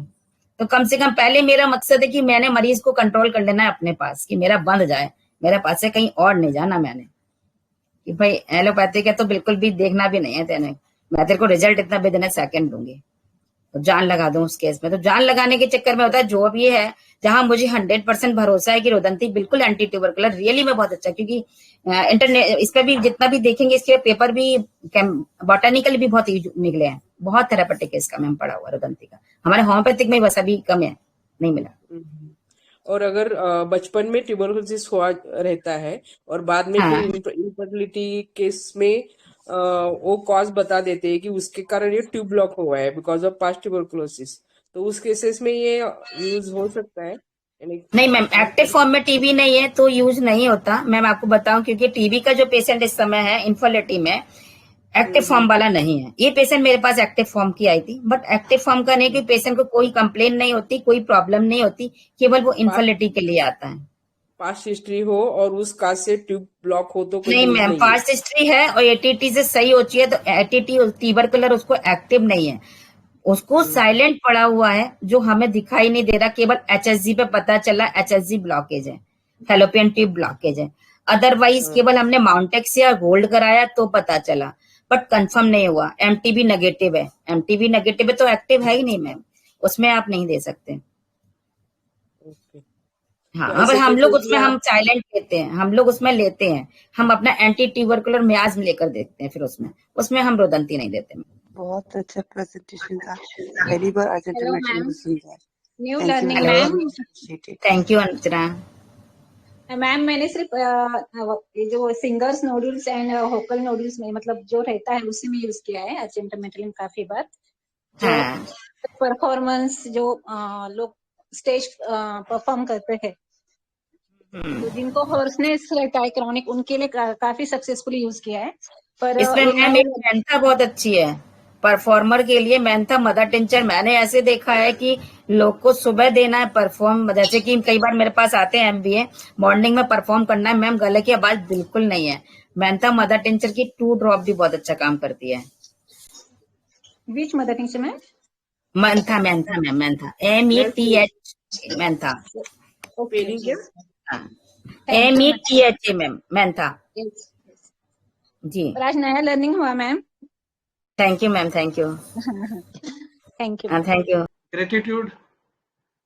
तो कम से कम पहले मेरा मकसद है कि मैंने मरीज को कंट्रोल कर लेना है अपने पास, कि मेरा बंद जाए, मेरे पास से कहीं और नहीं जाना मैंने, कि भाई एलोपैथिक है तो बिल्कुल भी देखना भी नहीं है तेने, मैं तेरे को रिजल्ट इतना विद इन अ सेकंड दूंगी, तो जान लगा दूं उस केस में। तो जान लगाने के चक्कर में होता है जो भी है, जहां मुझे 100% भरोसा है कि रुदंती बिल्कुल एंटी ट्यूबरकुलर रियली में बहुत अच्छा, क्योंकि इंटरनेट इस पे भी जितना भी देखेंगे इसके पेपर भी बॉटनिकल भी बहुत निकले हैं, बहुत थेरापेटिक है इसका मैम पड़ा हुआ रुदंती का, हमारे होम्योपैथिक में बस अभी कम है, नहीं मिला। और अगर बचपन में ट्यूबरकुलोसिस हुआ रहता है और बाद में हाँ। फिर इनफर्टिलिटी केस में वो कॉज बता देते हैं कि उसके कारण ये ट्यूब ब्लॉक हुआ है बिकॉज ऑफ पास्ट ट्यूबरकुलोसिस, तो उस केसेस में ये यूज हो सकता है? नहीं मैम, एक्टिव फॉर्म में टीबी नहीं है तो यूज नहीं होता मैम, आपको बताऊं, क्योंकि टीबी का जो पेशेंट इस समय है इनफर्टिलिटी में एक्टिव फॉर्म वाला नहीं है। ये पेशेंट मेरे पास एक्टिव फॉर्म की आई थी, बट एक्टिव फॉर्म का नहीं, क्योंकि पेशेंट को कोई कंप्लेन नहीं होती, कोई प्रॉब्लम नहीं होती, केवल वो इनफर्टिलिटी के लिए आता है। पास्ट हिस्ट्री हो और उस काज से ट्यूब ब्लॉक हो तो कोई नहीं यूज मैम, नहीं है? पास्ट हिस्ट्री है और एटीटी से सही हो चुकी है, तो एटीटी ट्यूबरकुलर उसको एक्टिव नहीं है, उसको साइलेंट पड़ा हुआ है, जो हमें दिखाई नहीं दे रहा, केवल एचएसजी पे पता चला एचएसजी ब्लॉकेज है, फैलोपियन ट्यूब ब्लॉकेज है, अदरवाइज केवल हमने माउंटेक्स या गोल्ड कराया तो पता चला, बट कंफर्म नहीं हुआ। एमटीबी नेगेटिव है, एमटीबी नेगेटिव है तो एक्टिव है ही नहीं मैम, उसमें आप नहीं दे सकते। ओके, हाँ, तो अब ऐसे हम लोग केसेस उसमें में हम साइलेंट लेते हैं, हम लोग उसमें लेते हैं, हम अपना एंटी ट्यूबरकुलर मियाज लेकर देखते हैं, फिर उसमें हम रुदंती नहीं देते। बहुत अच्छा प्रेजेंटेशन था, पहली बार अर्जेंटम Hello, मेटालिकम ma'am. सुन रहा है। New thank you learning ma'am, ma'am. Thank you Antara. Ma'am मैंने सिर्फ ये जो सिंगर्स नोडल्स एंड होकल नोडल्स में मतलब जो रहता है उसी में यूज किया है अर्जेंटामेटिलिन काफी बार, जो हाँ परफॉर्मेंस जो लोग स्टेज परफॉर्म करते हैं, तो जिनको हॉर्सनेस रहता है क्रॉनिक, उनके लिए काफी सक्सेसफुली यूज किया है। पर इसमें ये मैम एक मेंथा बहुत अच्छी है परफॉर्मर के लिए, मेंथा मदर टिंचर मैंने ऐसे देखा है कि लोग को सुबह देना है परफॉर्म, जैसे कि कई बार मेरे पास आते हैं एमबीए मॉर्निंग में परफॉर्म करना है मैम, गले की आवाज बिल्कुल नहीं है, मेंथा मदर टिंचर की 2 ड्रॉप भी बहुत अच्छा काम करती है। बीच mother tincture ma'am, mentha mentha ma'am, mentha METH mentha, okay spelling क्या? METHA मैम, मेंथा जी। पर आज नया लर्निंग हुआ मैम। Thank you ma'am, thank you, thank you. Thank you. Gratitude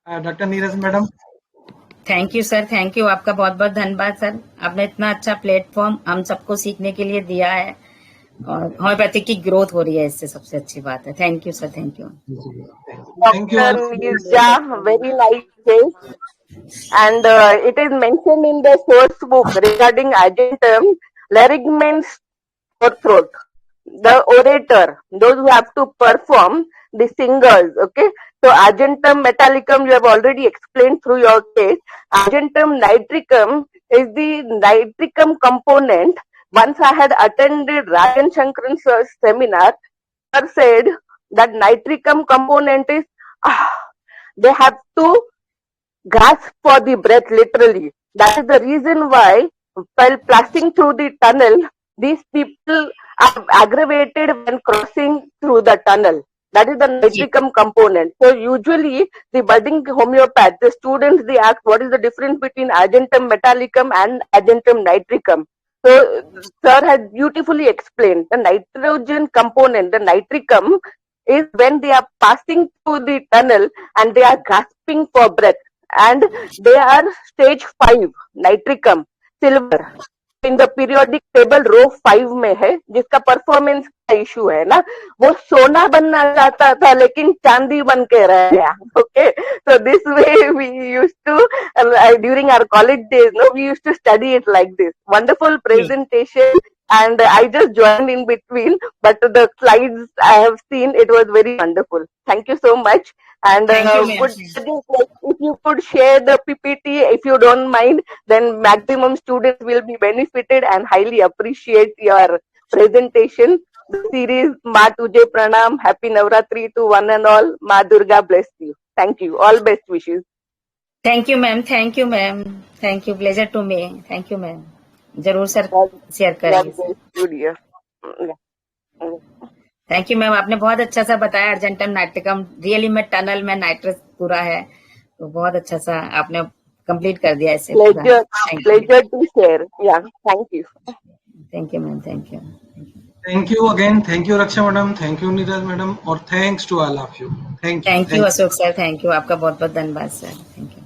doctor Neeraj madam. Thank you sir, thank you. आपका बहुत बहुत धन्यवाद सर। आपने इतना अच्छा प्लेटफॉर्म हम सबको सीखने के लिए दिया है और होम्योपैथिक की ग्रोथ हो रही है, इससे सबसे अच्छी बात है। Thank you sir, thank you. Thank you Dr. All. Nirja, very nice case. And it is mentioned in the source book regarding agentum, larynx or throat. The orator, those who have to perform, the singers, okay? So agentum metallicum, you have already explained through your case. Agentum nitricum is the nitricum component. Once I had attended Rajan Shankaran sir's seminar, sir said that nitricum component is, they have to gasp for the breath literally. That is the reason why while passing through the tunnel, these people are aggravated when crossing through the tunnel. That is the nitricum component. So usually the budding homeopath, the students, they ask what is the difference between agentum metallicum and agentum nitricum. So sir has beautifully explained the nitrogen component, the nitricum is when they are passing through the tunnel and they are gasping for breath. And they are stage 5 nitricum silver in the periodic table रो 5 में है, जिसका performance का issue है ना, वो सोना बनना चाहता था लेकिन चांदी बन के रह गया. Okay, so this way we used to during our college days, no, we used to study it like this. Wonderful presentation, and I just joined in between, but the slides I have seen, it was very wonderful. Thank you so much. And Thank you, ma'am. if you could share the PPT, if you don't mind, then maximum students will be benefited and highly appreciate your presentation. The series Ma Tujhe Pranam, Happy Navratri to one and all. Ma Durga bless you. Thank you. All best wishes. Thank you ma'am, thank you ma'am, thank you, pleasure to me. Thank you ma'am, जरूर sir share God करेंगे। bless you, dear. Thank you ma'am, आपने बहुत अच्छा सा बताया argentum nitricum, really में tunnel में nitrous पूरा है, तो बहुत अच्छा सा आपने कंप्लीट कर दिया इसे पूरा। Pleasure to share. Yeah, thank you. Thank you ma'am, thank you. Thank you again, thank you Raksha madam, thank you Neeraj madam, और thanks to all of you. Thank you. Thank you Ashok sir, thank you, आपका बहुत बहुत धन्यवाद sir, thank you.